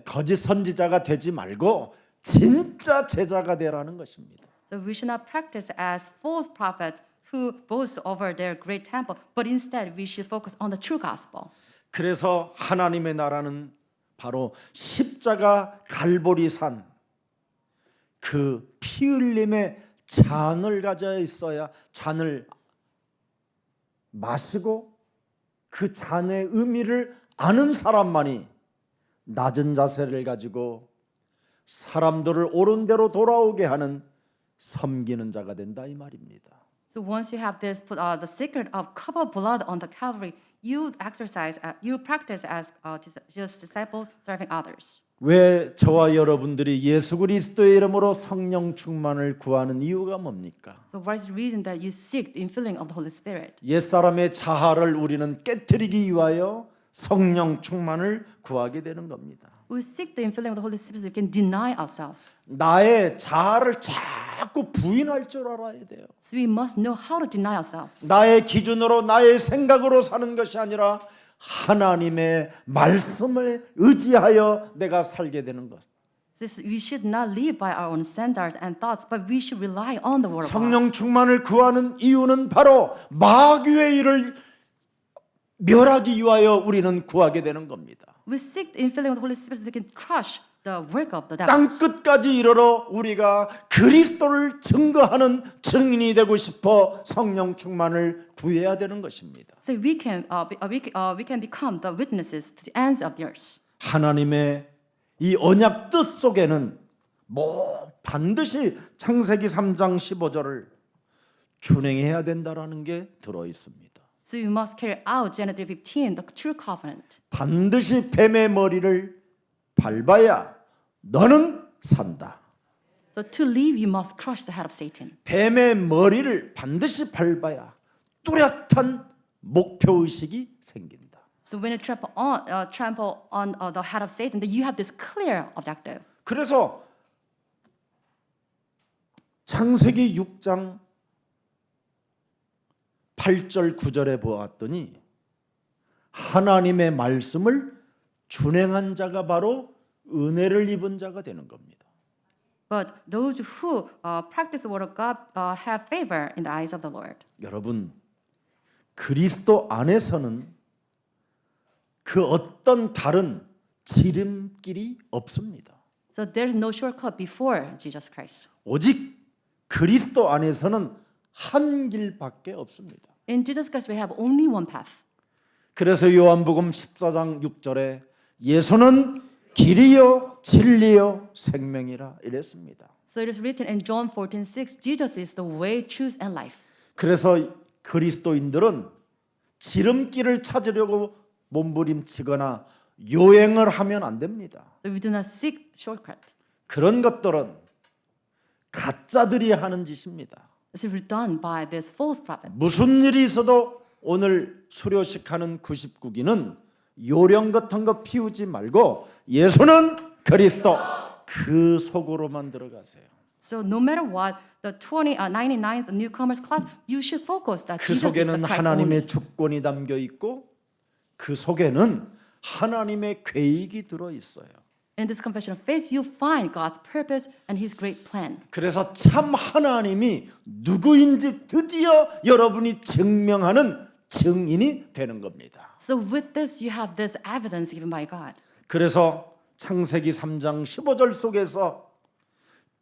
거짓 선지자가 되지 말고 진짜 제자가 되라는 것입니다. So we should not practice as false prophets who boast over their great temple, but instead we should focus on the true gospel. 그래서 하나님의 나라는 바로 십자가 갈보리산 그 피 흘림의 잔을 가져 있어야 잔을 마시고 그 잔의 의미를 아는 사람만이 낮은 자세를 가지고 사람들을 옳은 대로 돌아오게 하는 섬기는 자가 된다 이 말입니다. So once you have this, the secret of cup of blood on the Calvary, you exercise, you practice as just disciples serving others. 왜 저와 여러분들이 예수 그리스도의 이름으로 성령 충만을 구하는 이유가 뭡니까? So what is the reason that you seek the infilling of the Holy Spirit? 옛사람의 자아를 우리는 깨뜨리기 위하여 성령 충만을 구하게 되는 겁니다. We seek the infilling of the Holy Spirit so we can deny ourselves. 나의 자아를 자꾸 부인할 줄 알아야 돼요. So we must know how to deny ourselves. 나의 기준으로 나의 생각으로 사는 것이 아니라 하나님의 말씀을 의지하여 내가 살게 되는 것. We should not live by our own standards and thoughts, but we should rely on the Word of God. 성령 충만을 구하는 이유는 바로 마귀의 일을 멸하기 위하여 우리는 구하게 되는 겁니다. We seek the infilling of the Holy Spirit so they can crush the work of the devil. 땅 끝까지 이르러 우리가 그리스도를 증거하는 증인이 되고 싶어 성령 충만을 구해야 되는 것입니다. So we can become the witnesses to the ends of the earth. 하나님의 이 언약 뜻 속에는 반드시 창세기 3장 15절을 준행해야 된다라는 게 들어 있습니다. So you must carry out Genesis 15, the true covenant. 반드시 뱀의 머리를 밟아야 너는 산다. So to live, you must crush the head of Satan. 뱀의 머리를 반드시 밟아야 뚜렷한 목표 의식이 생긴다. So when you trample on the head of Satan, then you have this clear objective. 그래서 창세기 6장 8절 9절에 보았더니 하나님의 말씀을 준행한 자가 바로 은혜를 입은 자가 되는 겁니다. But those who practice the word of God have favor in the eyes of the Lord. 여러분, 그리스도 안에서는 그 어떤 다른 지름길이 없습니다. So there is no shortcut before Jesus Christ. 오직 그리스도 안에서는 한 길밖에 없습니다. In Jesus Christ, we have only one path. 그래서 요한복음 14장 6절에 예수는 길이요 진리요 생명이라 이랬습니다. So it is written in John 14:6, Jesus is the way, truth, and life. 그래서 그리스도인들은 지름길을 찾으려고 몸부림치거나 요행을 하면 안 됩니다. So we do not seek shortcut. 그런 것들은 가짜들이 하는 짓입니다. This is done by this false prophet. 무슨 일이 있어도 오늘 수료식하는 99기는 요령 같은 거 피우지 말고 예수는 그리스도 그 속으로만 들어가세요. So no matter what, the 99 newcomers class, you should focus that 그 Jesus is the 속에는 Christ 하나님의 only. 주권이 담겨 있고 그 속에는 하나님의 계획이 들어 있어요. In this confession of faith, you find God's purpose and His great plan. 그래서 참 하나님이 누구인지 드디어 여러분이 증명하는 증인이 되는 겁니다. So with this, you have this evidence given by God. 그래서 창세기 3장 15절 속에서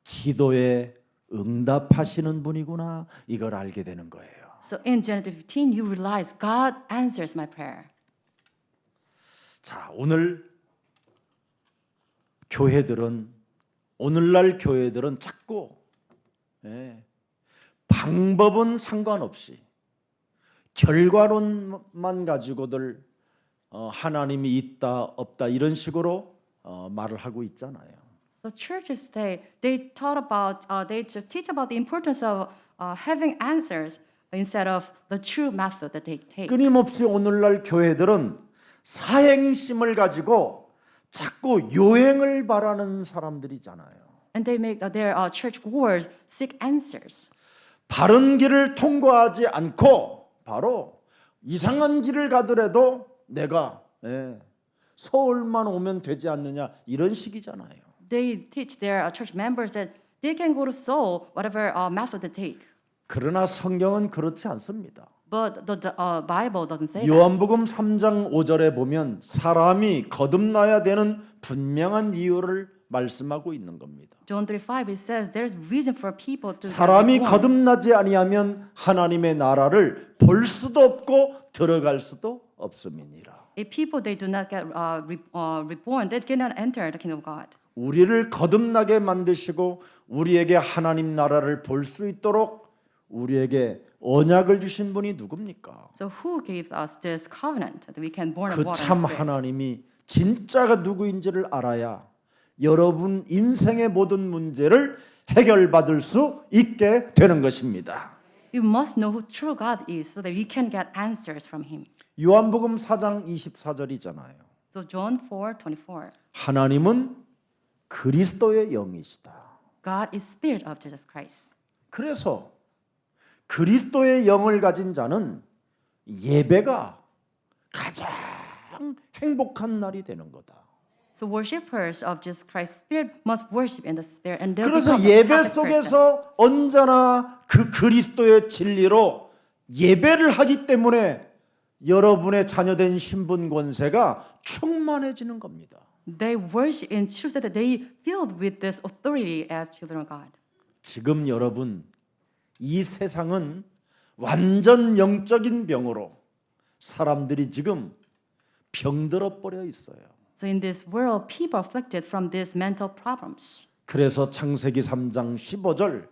기도에 응답하시는 분이구나 이걸 알게 되는 거예요. So in Genesis 15, you realize God answers my prayer. 자, 오늘날 교회들은 자꾸 방법은 상관없이 결과론만 가지고들 하나님이 있다 없다 이런 식으로 말을 하고 있잖아요. The churches they just teach about the importance of having answers instead of the true method that they take. 끊임없이 오늘날 교회들은 사행심을 가지고 자꾸 요행을 바라는 사람들이잖아요. And they make their church goers seek answers. 바른 길을 통과하지 않고 바로 이상한 길을 가더라도 내가 서울만 오면 되지 않느냐 이런 식이잖아요. They teach their church members that they can go to Seoul whatever method they take. 그러나 성경은 그렇지 않습니다. But the Bible doesn't say that. 요한복음 3장 5절에 보면 사람이 거듭나야 되는 분명한 이유를 말씀하고 있는 겁니다. John 3:5 it says there's reason for people to 사람이 be born. 거듭나지 아니하면 하나님의 나라를 볼 수도 없고 들어갈 수도 없음이니라. If people they do not get reborn, they cannot enter the kingdom of God. 우리를 거듭나게 만드시고 우리에게 하나님 나라를 볼 수 있도록 우리에게 언약을 주신 분이 누굽니까? So who gives us this covenant that we can born of 그 water 참 and spirit? 하나님이 진짜가 누구인지를 알아야 여러분 인생의 모든 문제를 해결받을 수 있게 되는 것입니다. You must know who true God is so that we can get answers from Him. 요한복음 4장 24절이잖아요. So John 4:24. 하나님은 그리스도의 영이시다. God is Spirit of Jesus Christ. 그래서 그리스도의 영을 가진 자는 예배가 가장 행복한 날이 되는 거다. So worshippers of Jesus Christ's Spirit must worship in the Spirit, and they'll 그래서 become a 예배 perfect person. 속에서 언제나 그 그리스도의 진리로 예배를 하기 때문에 여러분의 자녀된 신분 권세가 충만해지는 겁니다. They worship in truth so that they filled with this authority as children of God. 지금 여러분 이 세상은 완전 영적인 병으로 사람들이 지금 병들어 버려 있어요. So in this world, people are afflicted from these mental problems. 그래서 창세기 3장 15절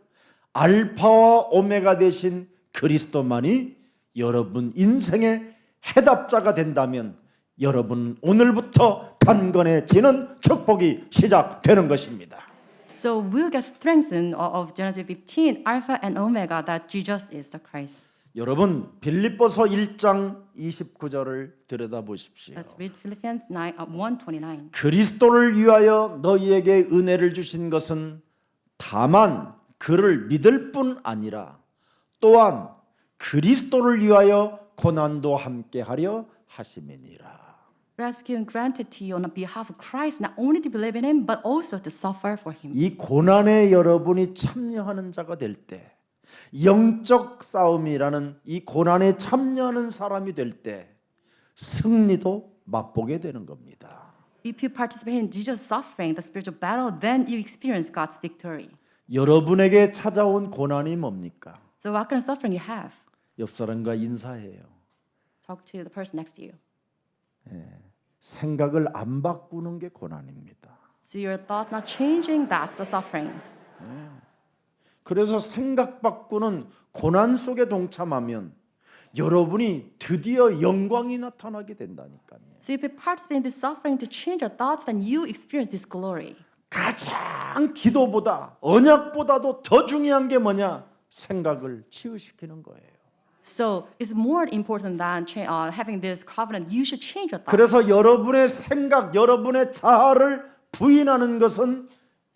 알파와 오메가 되신 그리스도만이 여러분 인생의 해답자가 된다면 여러분 오늘부터 단건해지는 축복이 시작되는 것입니다. So we'll get strengthened of Genesis 15, Alpha and Omega, that Jesus is the Christ. 여러분 빌립보서 1장 29절을 들여다보십시오. Let's read Philippians 1:29. 그리스도를 위하여 너희에게 은혜를 주신 것은 다만 그를 믿을 뿐 아니라 또한 그리스도를 위하여 고난도 함께하려 하심이니라. Rest given granted to you on behalf of Christ, not only to believe in Him, but also to suffer for Him. 이 고난에 여러분이 참여하는 자가 될 때, 영적 싸움이라는 이 고난에 참여하는 사람이 될 때 승리도 맛보게 되는 겁니다. If you participate in Jesus' suffering, the spiritual battle, then you experience God's victory. 여러분에게 찾아온 고난이 뭡니까? So what kind of suffering you have? 옆 사람과 인사해요. Talk to the person next to you. 생각을 안 바꾸는 게 고난입니다. So your thoughts not changing, that's the suffering. 그래서 생각 바꾸는 고난 속에 동참하면 여러분이 드디어 영광이 나타나게 된다니까요. So if you participate in this suffering to change your thoughts, then you experience this glory. 가장 기도보다 언약보다도 더 중요한 게 뭐냐? 생각을 치유시키는 거예요. So it's more important than having this covenant. You should change your thoughts. 그래서 여러분의 생각, 여러분의 자아를 부인하는 것은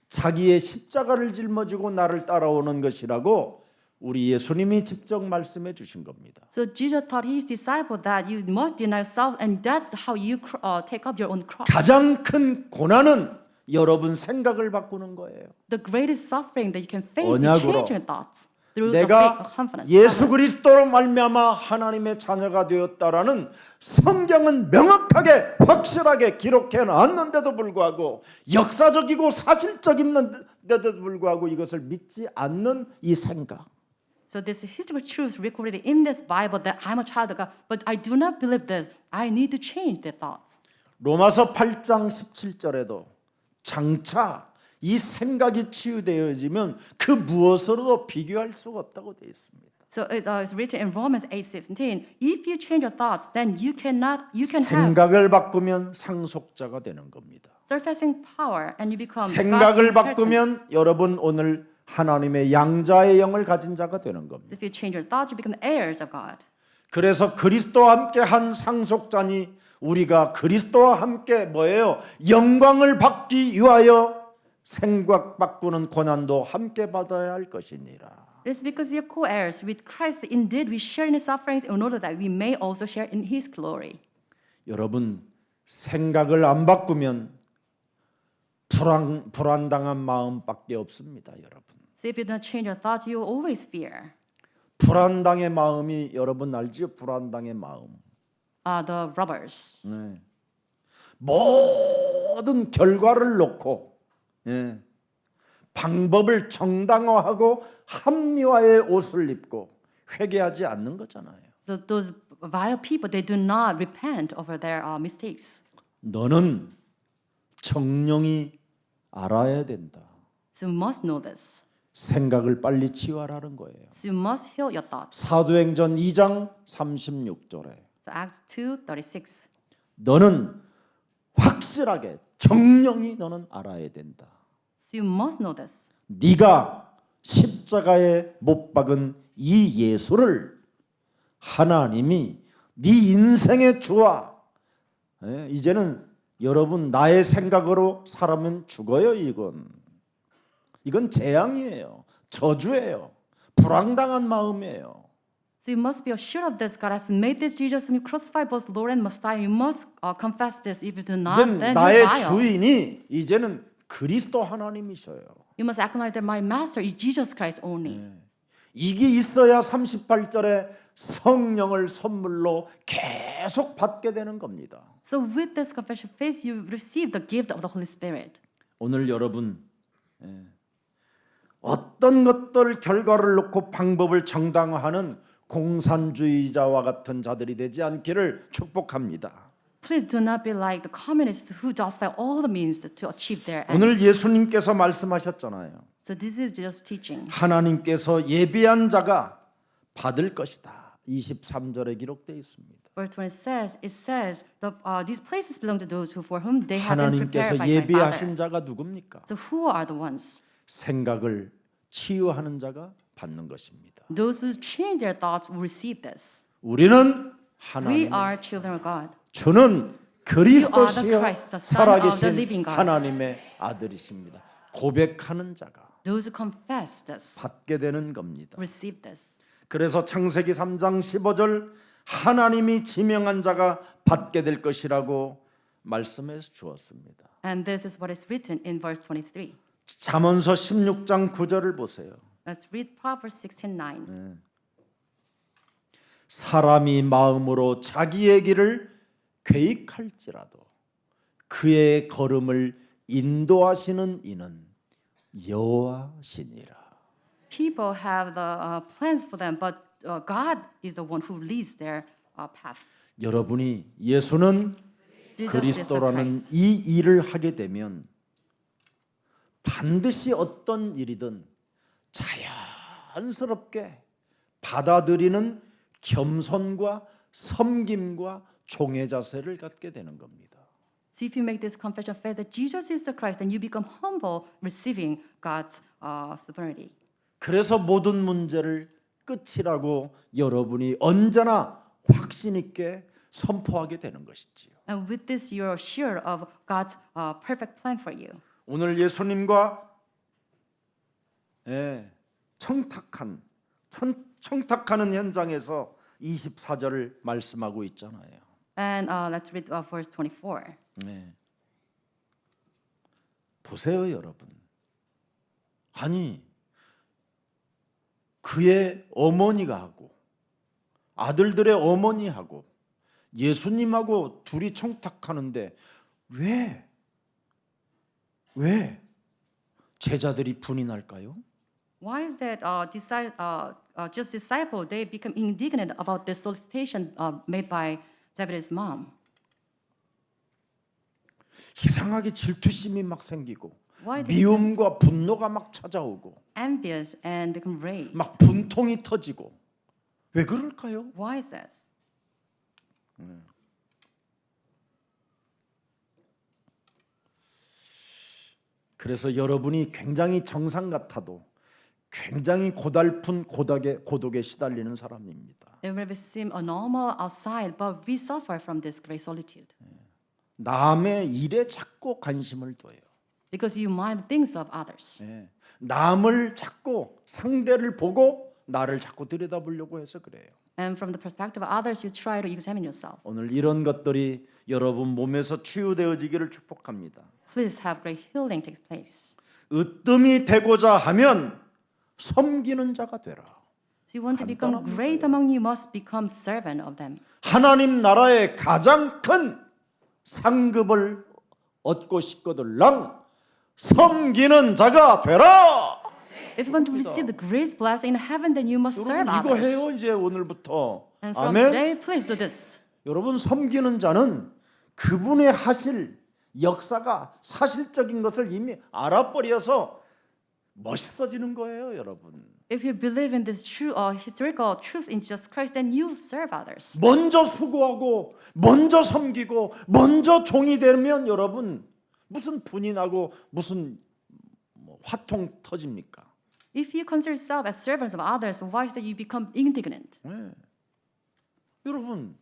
자기의 십자가를 짊어지고 나를 따라오는 것이라고 우리 예수님이 직접 말씀해 주신 겁니다. So Jesus taught his disciples that you must deny yourself, and that's how you take up your own cross. 가장 큰 고난은 여러분 생각을 바꾸는 거예요. The greatest suffering that you can face is 언약으로 changing your thoughts through the faith 내가 of confidence. 예수 그리스도로 말미암아 하나님의 자녀가 되었다라는 성경은 명확하게 확실하게 기록해 놨는데도 불구하고 역사적이고 사실적인데도 불구하고 이것을 믿지 않는 이 생각. So this historical truth recorded in this Bible that I'm a child of God, but I do not believe this. I need to change their thoughts. 로마서 8장 17절에도 장차 이 생각이 치유되어지면 그 무엇으로도 비교할 수가 없다고 되어 있습니다. So it's written in Romans 8:17. If you change your thoughts, then you can have 생각을 바꾸면 상속자가 되는 겁니다. surpassing power, and you become 생각을 God's inheritance. 바꾸면 여러분 오늘 하나님의 양자의 영을 가진 자가 되는 겁니다. If you change your thoughts, you become heirs of God. 그래서 그리스도와 함께 한 상속자니 우리가 그리스도와 함께 뭐예요? 영광을 받기 위하여 생각 바꾸는 고난도 함께 받아야 할 것이니라. It's because you're co-heirs with Christ. Indeed, we share in His sufferings in order that we may also share in His glory. 여러분 생각을 안 바꾸면 불안당한 마음밖에 없습니다, 여러분. So if you don't change your thoughts, you will always fear. 불안당의 마음이 여러분 알지요? 불안당의 마음. The robbers. 네. 모든 결과를 놓고 방법을 정당화하고 합리화의 옷을 입고 회개하지 않는 거잖아요. So those vile people, they do not repent over their mistakes. 너는 정령이 알아야 된다. So you must know this. 생각을 빨리 치유하라는 거예요. So you must heal your thoughts. 사도행전 2장 36절에 So Acts 2:36. 너는 확실하게 정령이 너는 알아야 된다. So you must know this. 네가 십자가에 못 박은 이 예수를 하나님이 네 인생의 주와 이제는 여러분 나의 생각으로 살아면 죽어요. 이건 재앙이에요. 저주예요. 불황당한 마음이에요. So you must be assured of this. God has made this Jesus whom you crucified, both Lord and Messiah. You must confess this. If you do not, 이젠 then 나의 you're vile. 주인이 이제는 그리스도 하나님이셔요. You must acknowledge that my master is Jesus Christ only. 이게 있어야 38절에 성령을 선물로 계속 받게 되는 겁니다. So with this confession of faith, you receive the gift of the Holy Spirit. 오늘 여러분 어떤 것들 결과를 놓고 방법을 정당화하는 공산주의자와 같은 자들이 되지 않기를 축복합니다. Please do not be like the communists who justify all the means to achieve their ends. 오늘 예수님께서 말씀하셨잖아요. So this is just teaching. 하나님께서 예비한 자가 받을 것이다. 23절에 기록되어 있습니다. Verse 20 says these places belong to those who for whom they have been 하나님께서 prepared by my 예비하신 Father. 자가 누굽니까? So who are the ones? 생각을 치유하는 자가 받는 것입니다. Those who change their thoughts will receive this. 우리는 We 하나님 are children of God. 주는 그리스도시요 Christ, the Son of the living 살아계신 God. 하나님의 아들이십니다. 고백하는 자가 Those who confess this 받게 되는 겁니다. receive this. 그래서 창세기 3장 15절 하나님이 지명한 자가 받게 될 것이라고 말씀해 주었습니다. And this is what is written in verse 23. 잠언서 16장 9절을 보세요. Let's read Proverbs 16:9. 사람이 마음으로 자기의 길을 계획할지라도 그의 걸음을 인도하시는 이는 여호와시니라. People have the plans for them, but God is the one who leads their path. 여러분이 예수는 Jesus is the 그리스도라는 Christ. 이 일을 하게 되면 반드시 어떤 일이든 자연스럽게 받아들이는 겸손과 섬김과 종의 자세를 갖게 되는 겁니다. So if you make this confession of faith that Jesus is the Christ, then you become humble, receiving God's sovereignty. 그래서 모든 문제를 끝이라고 여러분이 언제나 확신 있게 선포하게 되는 것이지요. And with this, you are sure of God's perfect plan for you. 오늘 예수님과 청탁하는 현장에서 24절을 말씀하고 있잖아요. And let's read verse 24. 보세요, 여러분. 아니, 그의 어머니가 하고 아들들의 어머니하고 예수님하고 둘이 청탁하는데 왜 제자들이 분이 날까요? Why is that just disciple they become indignant about the solicitation made by Zebedee's mom? 이상하게 질투심이 막 생기고 Why did they 미움과 분노가 막 찾아오고 envious and become rage? 막 분통이 터지고 왜 그럴까요? Why is this? 그래서 여러분이 굉장히 정상 같아도 굉장히 고달픈 고독에 시달리는 사람입니다. It may seem a normal outside, but we suffer from this great solitude 남의 일에 자꾸 관심을 둬요. because you mind things of others. 남을 자꾸 상대를 보고 나를 자꾸 들여다보려고 해서 그래요. And from the perspective of others, you try to examine yourself. 오늘 이런 것들이 여러분 몸에서 치유되어지기를 축복합니다. Please have great healing take place. 으뜸이 되고자 하면 섬기는 자가 되라. So you want to become great among you, must become servant of them. 하나님 나라의 가장 큰 상급을 얻고 싶거들랑 섬기는 자가 되라. If you want to receive the greatest blessing in heaven, then you must serve 여러분 이거 others. 해요 이제 오늘부터. And from 아멘. today, please do this. 여러분 섬기는 자는 그분의 하실 역사가 사실적인 것을 이미 알아버려서 멋있어지는 거예요, 여러분. If you believe in this true historical truth in Jesus Christ, then you serve others. 먼저 수고하고 먼저 섬기고 먼저 종이 되면 여러분 무슨 분이 나고 무슨 화통 터집니까? If you consider yourself as servants of others, why is that you become indignant? 여러분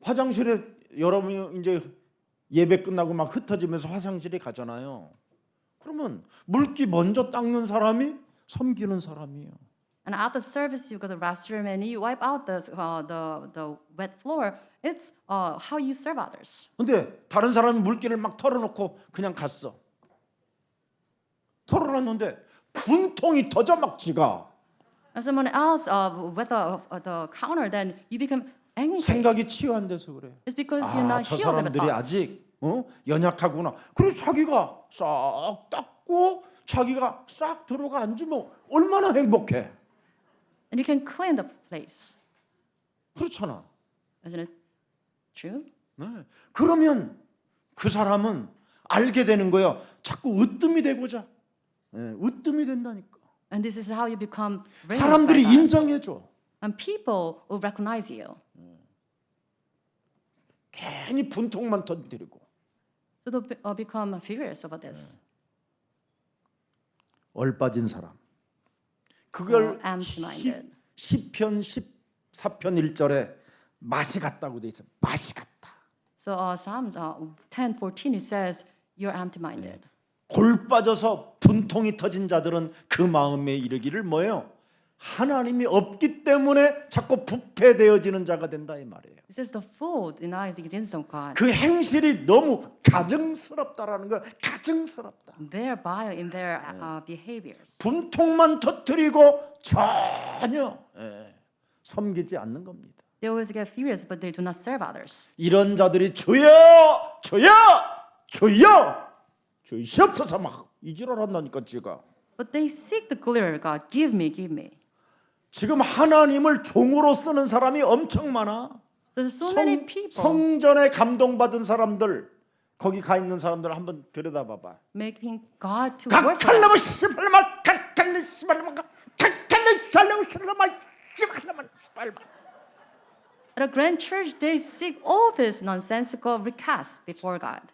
화장실에 여러분이 이제 예배 끝나고 막 흩어지면서 화장실에 가잖아요. 그러면 물기 먼저 닦는 사람이 섬기는 사람이에요. And after service, you go to the restroom and you wipe out the wet floor. It's how you serve others. 근데 다른 사람이 물기를 막 털어놓고 그냥 갔어. 털어놨는데 분통이 터져 막 지가. someone else with the counter, then you become angry. 생각이 치유안돼서 그래. It's because you're not 저 healed of the 사람들이 thoughts. 아직 연약하구나. 그래서 자기가 싹 닦고 자기가 싹 들어가 앉으면 얼마나 행복해. And you can clean the place. 그렇잖아. Isn't it true? 네. 그러면 그 사람은 알게 되는 거예요. 자꾸 으뜸이 되고자. 으뜸이 된다니까. And this is how you become raised 사람들이 by God. 인정해줘. And people will recognize you. 괜히 분통만 터뜨리고. So they'll become furious over this. 얼빠진 사람. 그걸 empty-minded. 시편 14편 1절에 맛이 같다고 돼 있어. 맛이 같다. So Psalms 10:14 it says you're empty-minded. 골 빠져서 분통이 터진 자들은 그 마음에 이르기를 뭐예요? 하나님이 없기 때문에 자꾸 부패되어지는 자가 된다 이 말이에요. It says the fool denies the existence of God. 그 행실이 너무 가증스럽다라는 거. 가증스럽다. They're vile in their behaviors. 분통만 터뜨리고 전혀 섬기지 않는 겁니다. They always get furious, but they do not serve others. 이런 자들이 주여 주여 주여 주시옵소서 막 이지랄한다니까 지가. But they seek the glory of God. Give me, give me. 지금 하나님을 종으로 쓰는 사람이 엄청 많아. There's so many people 성전에 감동받은 사람들 거기 가 있는 사람들 한번 들여다봐봐. making God to work for them. 각칼라마 씨발라마 각칼라 씨발라마 각칼라 씨발라마 씨발라마 씨발라마 씨발라마. At a grand church, they seek all these nonsensical requests before God.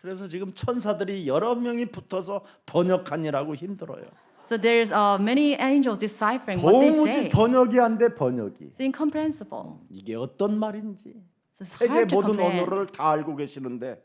그래서 지금 천사들이 여러 명이 붙어서 번역하느라고 힘들어요. So there's many angels deciphering what they 도무지 say. 번역이 안 돼 번역이. It's incomprehensible. 이게 어떤 말인지. So it's 세계 hard to 모든 comprehend. 언어를 다 알고 계시는데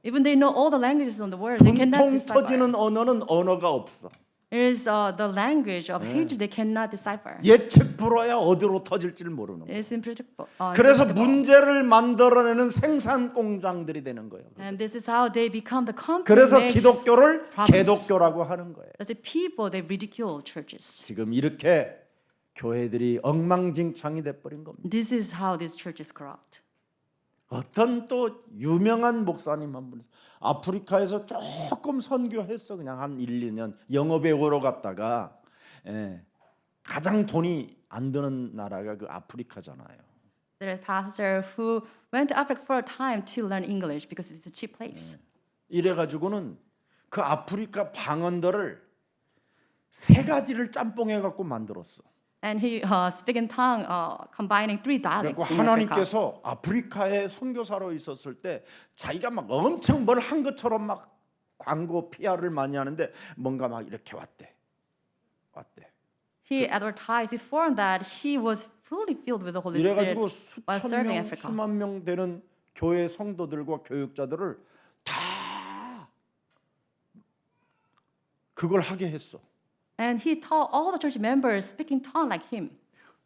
Even they know all the languages in the world, they cannot 분통 decipher. 터지는 언어는 언어가 없어. It is the language of hatred they cannot decipher. 예측 불허야 어디로 터질지를 모르는 거예요. It's unpredictable. 그래서 unpredictable. 문제를 만들어내는 생산 공장들이 되는 거예요. And this is how they become the company. 그래서 makes 기독교를 problems. 개독교라고 하는 거예요. That's the people they ridicule churches. 지금 이렇게 교회들이 엉망진창이 돼버린 겁니다. This is how this church is corrupt. 어떤 또 유명한 목사님 한 분 아프리카에서 조금 선교했어. 그냥 한 1, 2년 영어배우러 갔다가 가장 돈이 안 드는 나라가 그 아프리카잖아요. There is a pastor who went to Africa for a time to learn English because it's a cheap place. 이래가지고는 그 아프리카 방언들을 세 가지를 짬뽕해 갖고 만들었어. And he speak in tongue, combining three dialects 그리고 in Africa. 하나님께서 아프리카에 선교사로 있었을 때 자기가 막 엄청 뭘 한 것처럼 막 광고 PR을 많이 하는데 뭔가 막 이렇게 왔대. He advertised before that he was fully filled with the Holy Spirit 이래가지고 while 수천 serving 명, Africa. 수만 명 되는 교회 성도들과 교육자들을 다 그걸 하게 했어. And he taught all the church members speaking tongue like him.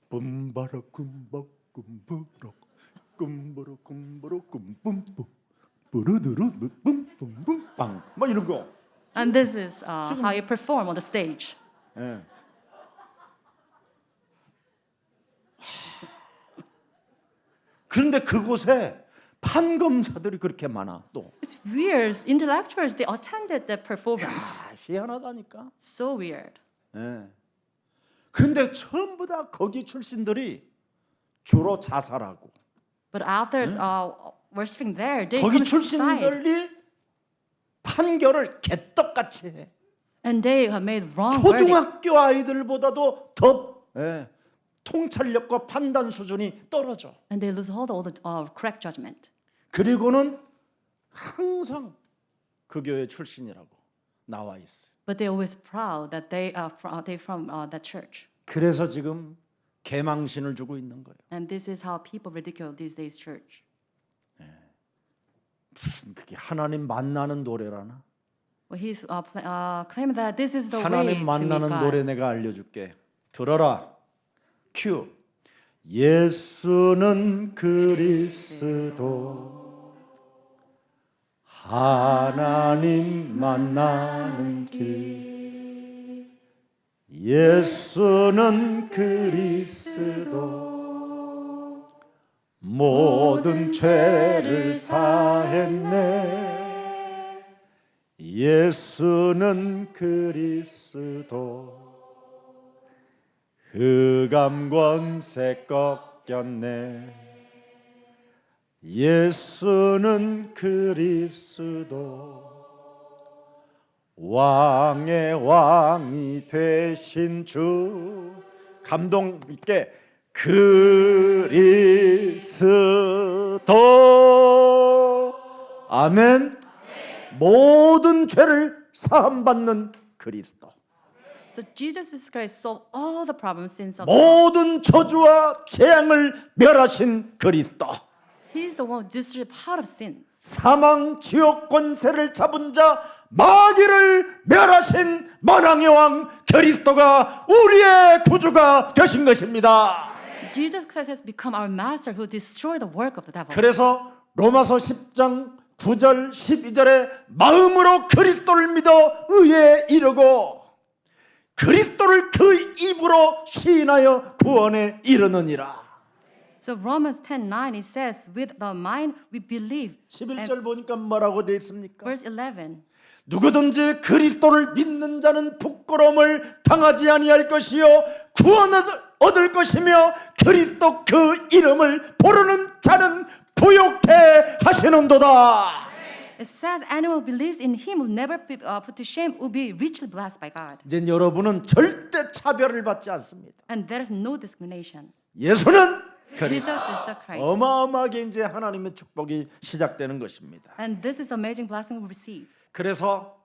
붐바라 굼바 굼부러 굼부러 굼부러 굼뿜뿜 부르드르 뿜뿜뿜빵 막 이런 거. And this is how you perform on the stage. 예. 그런데 그곳에 판검사들이 그렇게 많아 또. It's weird. Intellectuals, they attended the performance. 희한하다니까. So weird. 예. 근데 전부 다 거기 출신들이 주로 자살하고 But after worshiping there, they 거기 commit suicide. 출신들이 판결을 개떡같이 해. And they have made wrong verdict. 초등학교 아이들보다도 더 통찰력과 판단 수준이 떨어져. And they lose all the correct judgment. 그리고는 항상 그 교회 출신이라고 나와 있어요. But they're always proud that they from that church. 그래서 지금 개망신을 주고 있는 거예요. And this is how people ridicule these days church. 무슨 그게 하나님 만나는 노래라나? Well, he's claiming that this is the way 하나님 to meet 만나는 God. 노래 내가 알려줄게. 들어라. 큐. 예수는 그리스도 하나님 만나는 길 예수는 그리스도 모든 죄를 사했네. 예수는 그리스도 흑암 권세 꺾였네. 예수는 그리스도 왕의 왕이 되신 주. 감동 있게 그리스도. 아멘. 모든 죄를 사함받는 그리스도. So Jesus Christ solved all the problems, sins of 모든 저주와 재앙을 멸하신 그리스도. He is the one who destroyed the power of sin. 사망 지옥 권세를 잡은 자 마귀를 멸하신 만왕의 왕 그리스도가 우리의 구주가 되신 것입니다. Jesus Christ has become our master who destroyed the work of the devil. 그래서 로마서 10장 9절 12절에 마음으로 그리스도를 믿어 의에 이르고 그리스도를 그 입으로 시인하여 구원에 이르느니라. So Romans 10:9 it says, with the mind we believe. 11절 보니까 뭐라고 되어 있습니까? Verse 11. 누구든지 그리스도를 믿는 자는 부끄러움을 당하지 아니할 것이요 구원을 얻을 것이며 그리스도 그 이름을 부르는 자는 부욕해 하시는도다. It says, anyone who believes in him will never be put to shame, will be richly blessed by God. 이제 여러분은 절대 차별을 받지 않습니다. And there is no discrimination. 예수는 Jesus is the Christ. 어마어마하게 이제 하나님의 축복이 시작되는 것입니다. And this is amazing blessing we receive. 그래서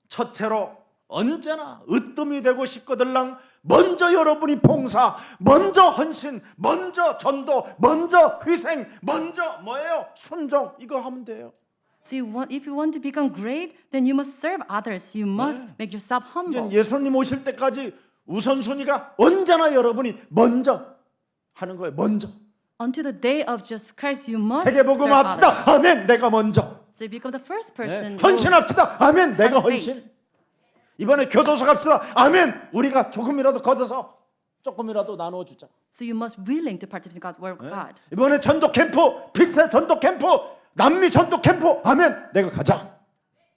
첫째로 언제나 으뜸이 되고 싶거들랑 먼저 여러분이 봉사, 먼저 헌신, 먼저 전도, 먼저 희생, 먼저 뭐예요? 순종 이거 하면 돼요. So if you want to become great, then you must serve others. You must make yourself humble. 이제 예수님 오실 때까지 우선순위가 언제나 여러분이 먼저 하는 거예요. 먼저. Until the day of Jesus Christ, you must 세계복음 serve 합시다. others. 아멘. 내가 먼저. So you become the first person. 헌신합시다. 아멘. 내가 Faith. 헌신. 이번에 교도소 갑시다. 아멘. 우리가 조금이라도 걷어서 조금이라도 나눠주자. So you must willing to participate in God's work of God. 이번에 전도 캠프, 빛의 전도 캠프, 남미 전도 캠프. 아멘. 내가 가자.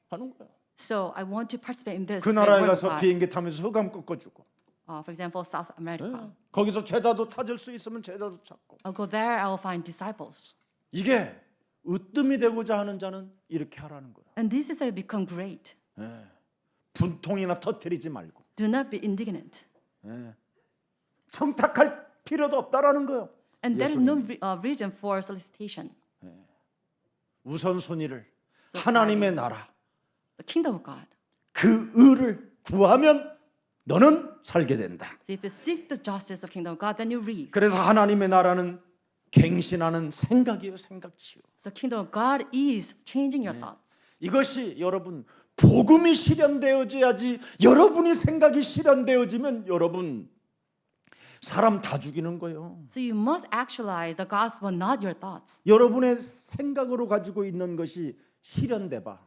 하는 거야. So I want to participate in this 그 great 나라에 work of 가서 God. 비행기 타면서 흑암 꺾어주고. For example, South America. 거기서 제자도 찾을 수 있으면 제자도 찾고. I'll go there. I will find disciples. 이게 으뜸이 되고자 하는 자는 이렇게 하라는 거야. And this is how you become great. 분통이나 터뜨리지 말고 Do not be indignant. 청탁할 필요도 없다라는 거예요. And there is no reason for solicitation. 우선순위를 So 하나님의 나라 The kingdom of God. 그 의를 구하면 너는 살게 된다. So if you seek the justice of kingdom of God, then you reap. 그래서 하나님의 나라는 갱신하는 생각이에요. 생각치유. So kingdom of God is changing your thoughts. 이것이 여러분 복음이 실현되어져야지. 여러분이 생각이 실현되어지면 여러분 사람 다 죽이는 거예요. So you must actualize the gospel, not your thoughts. 여러분의 생각으로 가지고 있는 것이 실현돼 봐.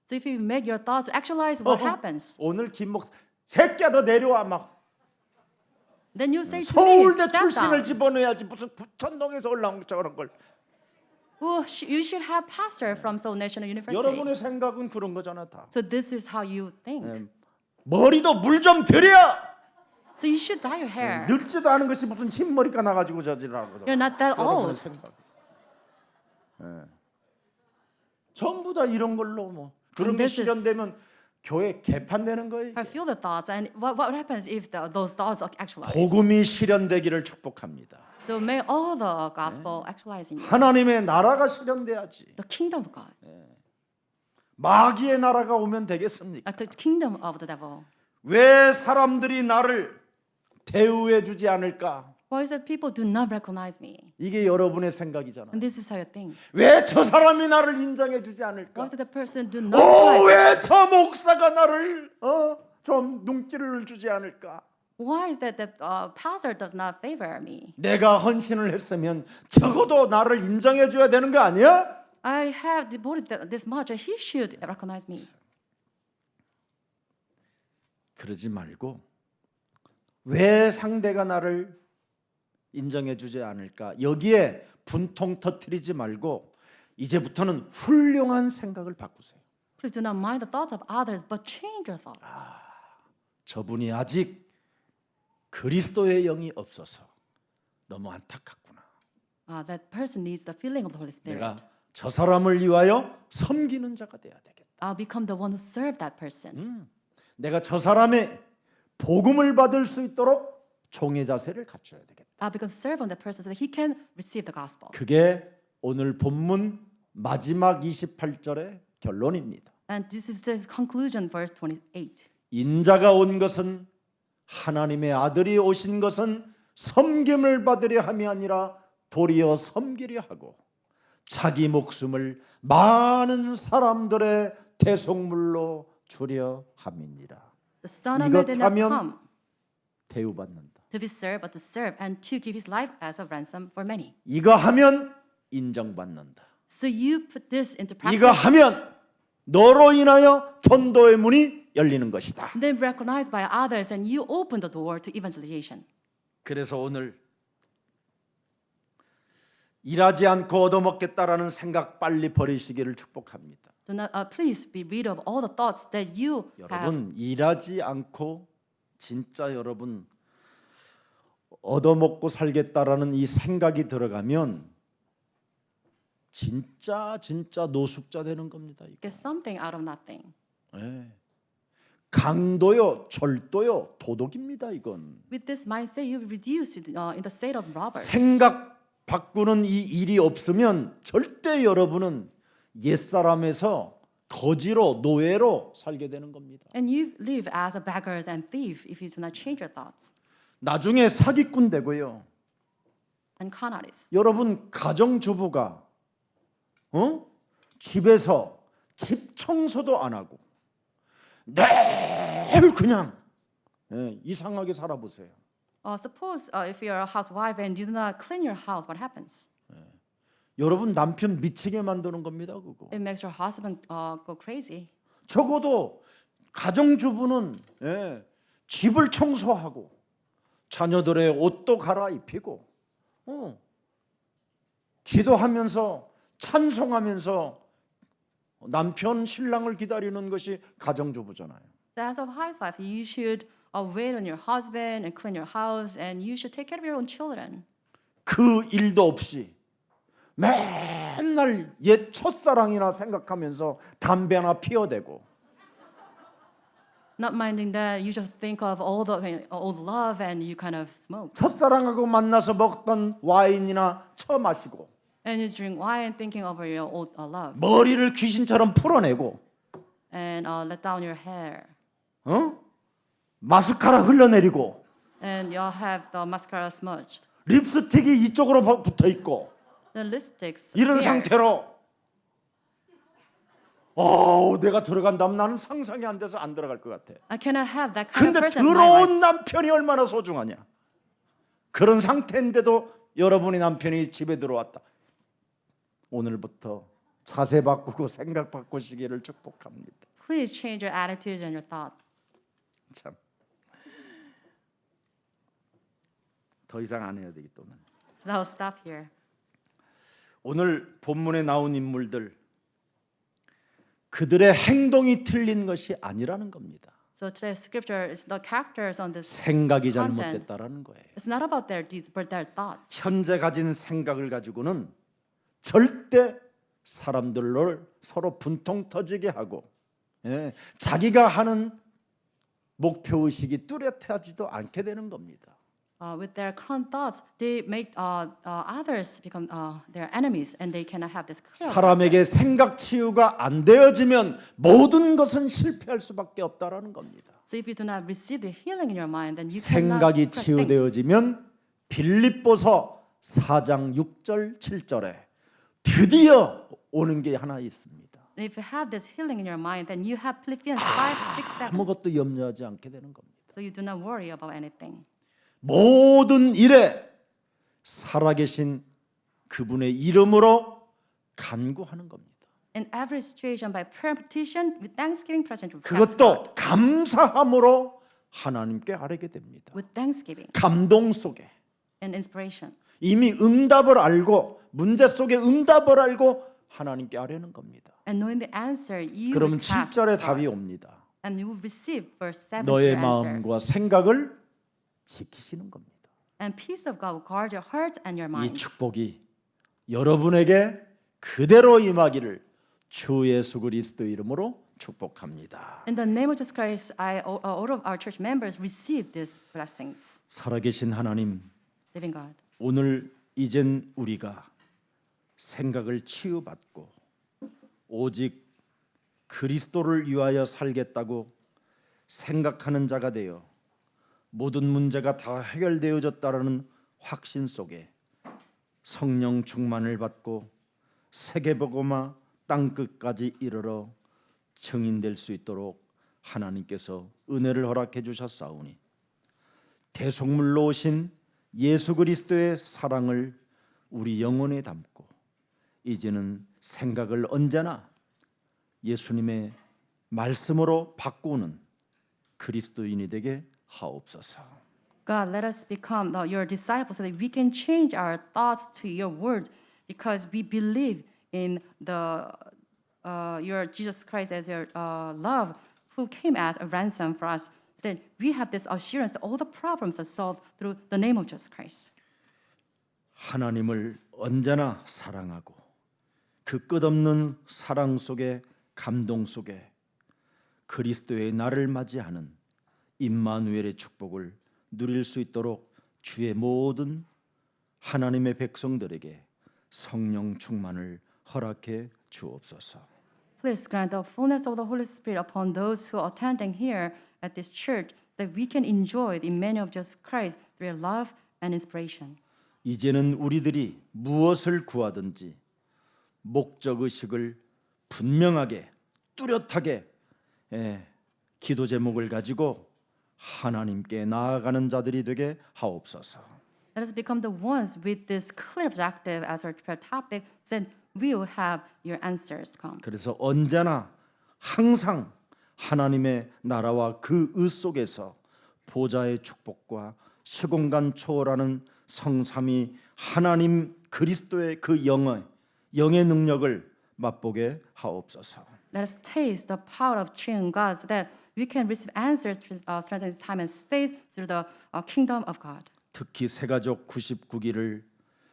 So if you make your thoughts actualize, what happens? 오늘 김 목사 새끼야 너 내려와 막 Then you say to me, 서울대 step 출신을 down. 집어넣어야지 무슨 부천동에서 올라온 저런 걸. Well, you should have pastor from Seoul National University. 여러분의 생각은 그런 거잖아 다. So this is how you think. 머리도 물 좀 들여. So you should dye your hair. 늙지도 않은 것이 무슨 흰머리가 나가지고 저지라고. You're not that 여러분의 old. 생각. 전부 다 이런 걸로 뭐 그런 게 this is- 실현되면 교회 개판되는 거예요. I feel the thoughts, and what happens if those thoughts are actualized? 복음이 실현되기를 축복합니다. So may all the gospel actualize in you. 하나님의 나라가 실현돼야지. The kingdom of God, 마귀의 나라가 오면 되겠습니까? like the kingdom of the devil. 왜 사람들이 나를 대우해 주지 않을까? Why is it people do not recognize me? 이게 여러분의 생각이잖아. And this is how you think. 왜 저 사람이 나를 인정해 주지 Why 않을까? is it the person do not recognize me? 왜 저 목사가 나를 좀 눈길을 주지 않을까? Why is that the pastor does not favor me? 내가 헌신을 했으면 적어도 나를 인정해 줘야 되는 거 아니야? I have devoted this much, and he should recognize me. 그러지 말고 왜 상대가 나를 인정해 주지 않을까? 여기에 분통 터뜨리지 말고 이제부터는 훌륭한 생각을 바꾸세요. Please do not mind the thoughts of others, but change your thoughts. 저분이 아직 그리스도의 영이 없어서 너무 안타깝구나. That person needs the filling of the Holy Spirit. 내가 저 사람을 위하여 섬기는 자가 돼야 되겠다. I'll become the one who serve that person. 내가 저 사람의 복음을 받을 수 있도록 종의 자세를 갖춰야 되겠다. I'll become servant that person so that he can receive the gospel. 그게 오늘 본문 마지막 28절의 결론입니다. And this is the conclusion, verse 28. 인자가 온 것은 하나님의 아들이 오신 것은 섬김을 받으려 함이 아니라 도리어 섬기려 하고 자기 목숨을 많은 사람들의 대속물로 주려 함이니라. The Son of Man did not 이것하면 come 대우받는다. to be served, but to serve and to give his life as a ransom for many. 이거 하면 인정받는다. So you put this into practice. 이거 하면 너로 인하여 전도의 문이 열리는 것이다. Then recognized by others, and you open the door to evangelization. 그래서 오늘 일하지 않고 얻어먹겠다라는 생각 빨리 버리시기를 축복합니다. Do not, please be rid of all the thoughts that you have. 여러분 일하지 않고 진짜 여러분 얻어먹고 살겠다라는 이 생각이 들어가면 진짜 노숙자 되는 겁니다. 이거. Get something out of nothing. 네. 강도요, 절도요, 도둑입니다. 이건 With this mindset, you will reduce it, in the state of robbers. 생각 바꾸는 이 일이 없으면 절대 여러분은 옛사람에서 거지로 노예로 살게 되는 겁니다. And you live as a beggars and thief if you do not change your thoughts. 나중에 사기꾼 되고요. And con artists. 여러분 가정주부가 집에서 집 청소도 안 하고 늘 그냥 이상하게 살아보세요. Suppose if you're a housewife and you do not clean your house, what happens? 여러분 남편 미치게 만드는 겁니다. 그거. It makes your husband go crazy. 적어도 가정주부는 집을 청소하고 자녀들의 옷도 갈아입히고 기도하면서 찬송하면서 남편 신랑을 기다리는 것이 가정주부잖아요. As a housewife, you should wait on your husband and clean your house, and you should take care of your own children. 그 일도 없이 맨날 옛 첫사랑이나 생각하면서 담배 하나 피워대고 Not minding that, you just think of all the old love and you kind of smoke. 첫사랑하고 만나서 먹던 와인이나 처마시고 And you drink wine thinking over your old love. 머리를 귀신처럼 풀어내고 And let down your hair. 마스카라 흘러내리고 And you have the mascara smudged. 립스틱이 이쪽으로 붙어 있고 The lipsticks. 이런 there. 상태로 내가 들어간다면 나는 상상이 안 돼서 안 들어갈 것 같아. I cannot have that kind 근데 of person as my wife. 들어온 남편이 얼마나 소중하냐. 그런 상태인데도 여러분이 남편이 집에 들어왔다. 오늘부터 자세 바꾸고 생각 바꾸시기를 축복합니다. Please change your attitudes and your thoughts. 참. 더 이상 안 해야 되겠다. So I'll stop here. 오늘 본문에 나온 인물들 그들의 행동이 틀린 것이 아니라는 겁니다. So today's scripture is the characters on this. 생각이 content. 잘못됐다라는 거예요. It's not about their deeds, but their thoughts. 현재 가진 생각을 가지고는 절대 사람들을 서로 분통 터지게 하고 자기가 하는 목표 의식이 뚜렷하지도 않게 되는 겁니다. With their current thoughts, they make others become their enemies, and they cannot have this clear. 사람에게 생각 치유가 안 되어지면 모든 것은 실패할 수밖에 없다라는 겁니다. So if you do not receive the healing in your mind, then you cannot. 생각이 correct things. 치유되어지면 빌립보서 4장 6절 7절에 드디어 오는 게 하나 있습니다. And if you have this healing in your mind, then you have Philippians 5, 6, 7. 아무것도 염려하지 않게 되는 겁니다. So you do not worry about anything. 모든 일에 살아계신 그분의 이름으로 간구하는 겁니다. In every situation, by prayer and petition, with thanksgiving, present with thanks to 그것도 God. 감사함으로 하나님께 아뢰게 됩니다. with thanksgiving 감동 속에 and inspiration. 이미 응답을 알고 문제 속에 응답을 알고 하나님께 아뢰는 겁니다. And knowing the answer, you 그러면 will cast 7절에 God, 답이 옵니다. and you will receive verse 7 너의 your answer. 마음과 생각을 지키시는 겁니다. And peace of God will guard your heart and your 이 mind. 축복이 여러분에게 그대로 임하기를 주 예수 그리스도 이름으로 축복합니다. In the name of Jesus Christ, all of our church members receive these blessings. 살아계신 하나님, Living God. 오늘 이젠 우리가 생각을 치유받고 오직 그리스도를 위하여 살겠다고 생각하는 자가 되어 모든 문제가 다 해결되어졌다라는 확신 속에 성령 충만을 받고 세계복음화 땅 끝까지 이르러 증인될 수 있도록 하나님께서 은혜를 허락해 주셨사오니 대속물로 오신 예수 그리스도의 사랑을 우리 영혼에 담고 이제는 생각을 언제나 예수님의 말씀으로 바꾸는 그리스도인이 되게 하옵소서. God, let us become your disciples so that we can change our thoughts to your word because we believe in your Jesus Christ as your love who came as a ransom for us. So that we have this assurance that all the problems are solved through the name of Jesus Christ. 하나님을 언제나 사랑하고 그 끝없는 사랑 속에 감동 속에 그리스도의 날을 맞이하는 임마누엘의 축복을 누릴 수 있도록 주의 모든 하나님의 백성들에게 성령 충만을 허락해 주옵소서. Please grant the fullness of the Holy Spirit upon those who are attending here at this church so that we can enjoy the Emmanuel of Jesus Christ through your love and inspiration. 이제는 우리들이 무엇을 구하든지 목적 의식을 분명하게 뚜렷하게 기도 제목을 가지고 하나님께 나아가는 자들이 되게 하옵소서. Let us become the ones with this clear objective as our prayer topic, so that we will have your answers come. 그래서 언제나 항상 하나님의 나라와 그 의 속에서 보좌의 축복과 시공간 초월하는 성삼위 하나님 그리스도의 그 영의 능력을 맛보게 하옵소서. Let us taste the power of triune God, so that we can receive answers transcending time and space through the kingdom of God. 특히 새가족 99기를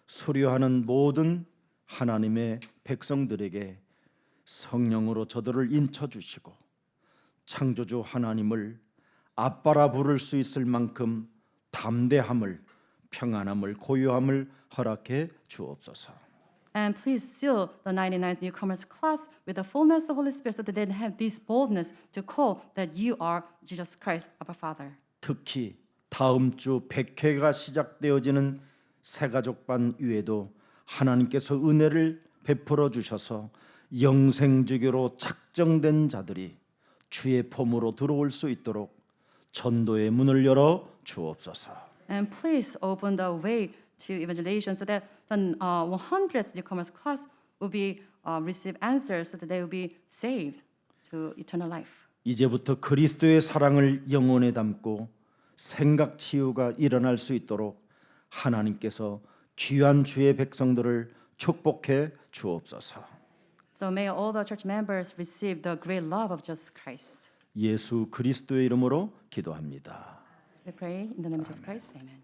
수료하는 모든 하나님의 백성들에게 성령으로 저들을 인쳐 주시고 창조주 하나님을 아빠라 부를 수 있을 만큼 담대함을 평안함을 고요함을 허락해 주옵소서. And please seal the 99 newcomers class with the fullness of the Holy Spirit, so that they have this boldness to call that you are Jesus Christ, our Father. 특히 다음 주 100회가 시작되어지는 새가족반 위에도 하나님께서 은혜를 베풀어 주셔서 영생주교로 작정된 자들이 주의 폼으로 들어올 수 있도록 전도의 문을 열어 주옵소서. And please open the way to evangelization, so that the 100th newcomers class will be receive answers, so that they will be saved to eternal life. 이제부터 그리스도의 사랑을 영혼에 담고 생각 치유가 일어날 수 있도록 하나님께서 귀한 주의 백성들을 축복해 주옵소서. So may all the church members receive the great love of Jesus Christ. 예수 그리스도의 이름으로 기도합니다. We pray in the name of Jesus Christ. Amen.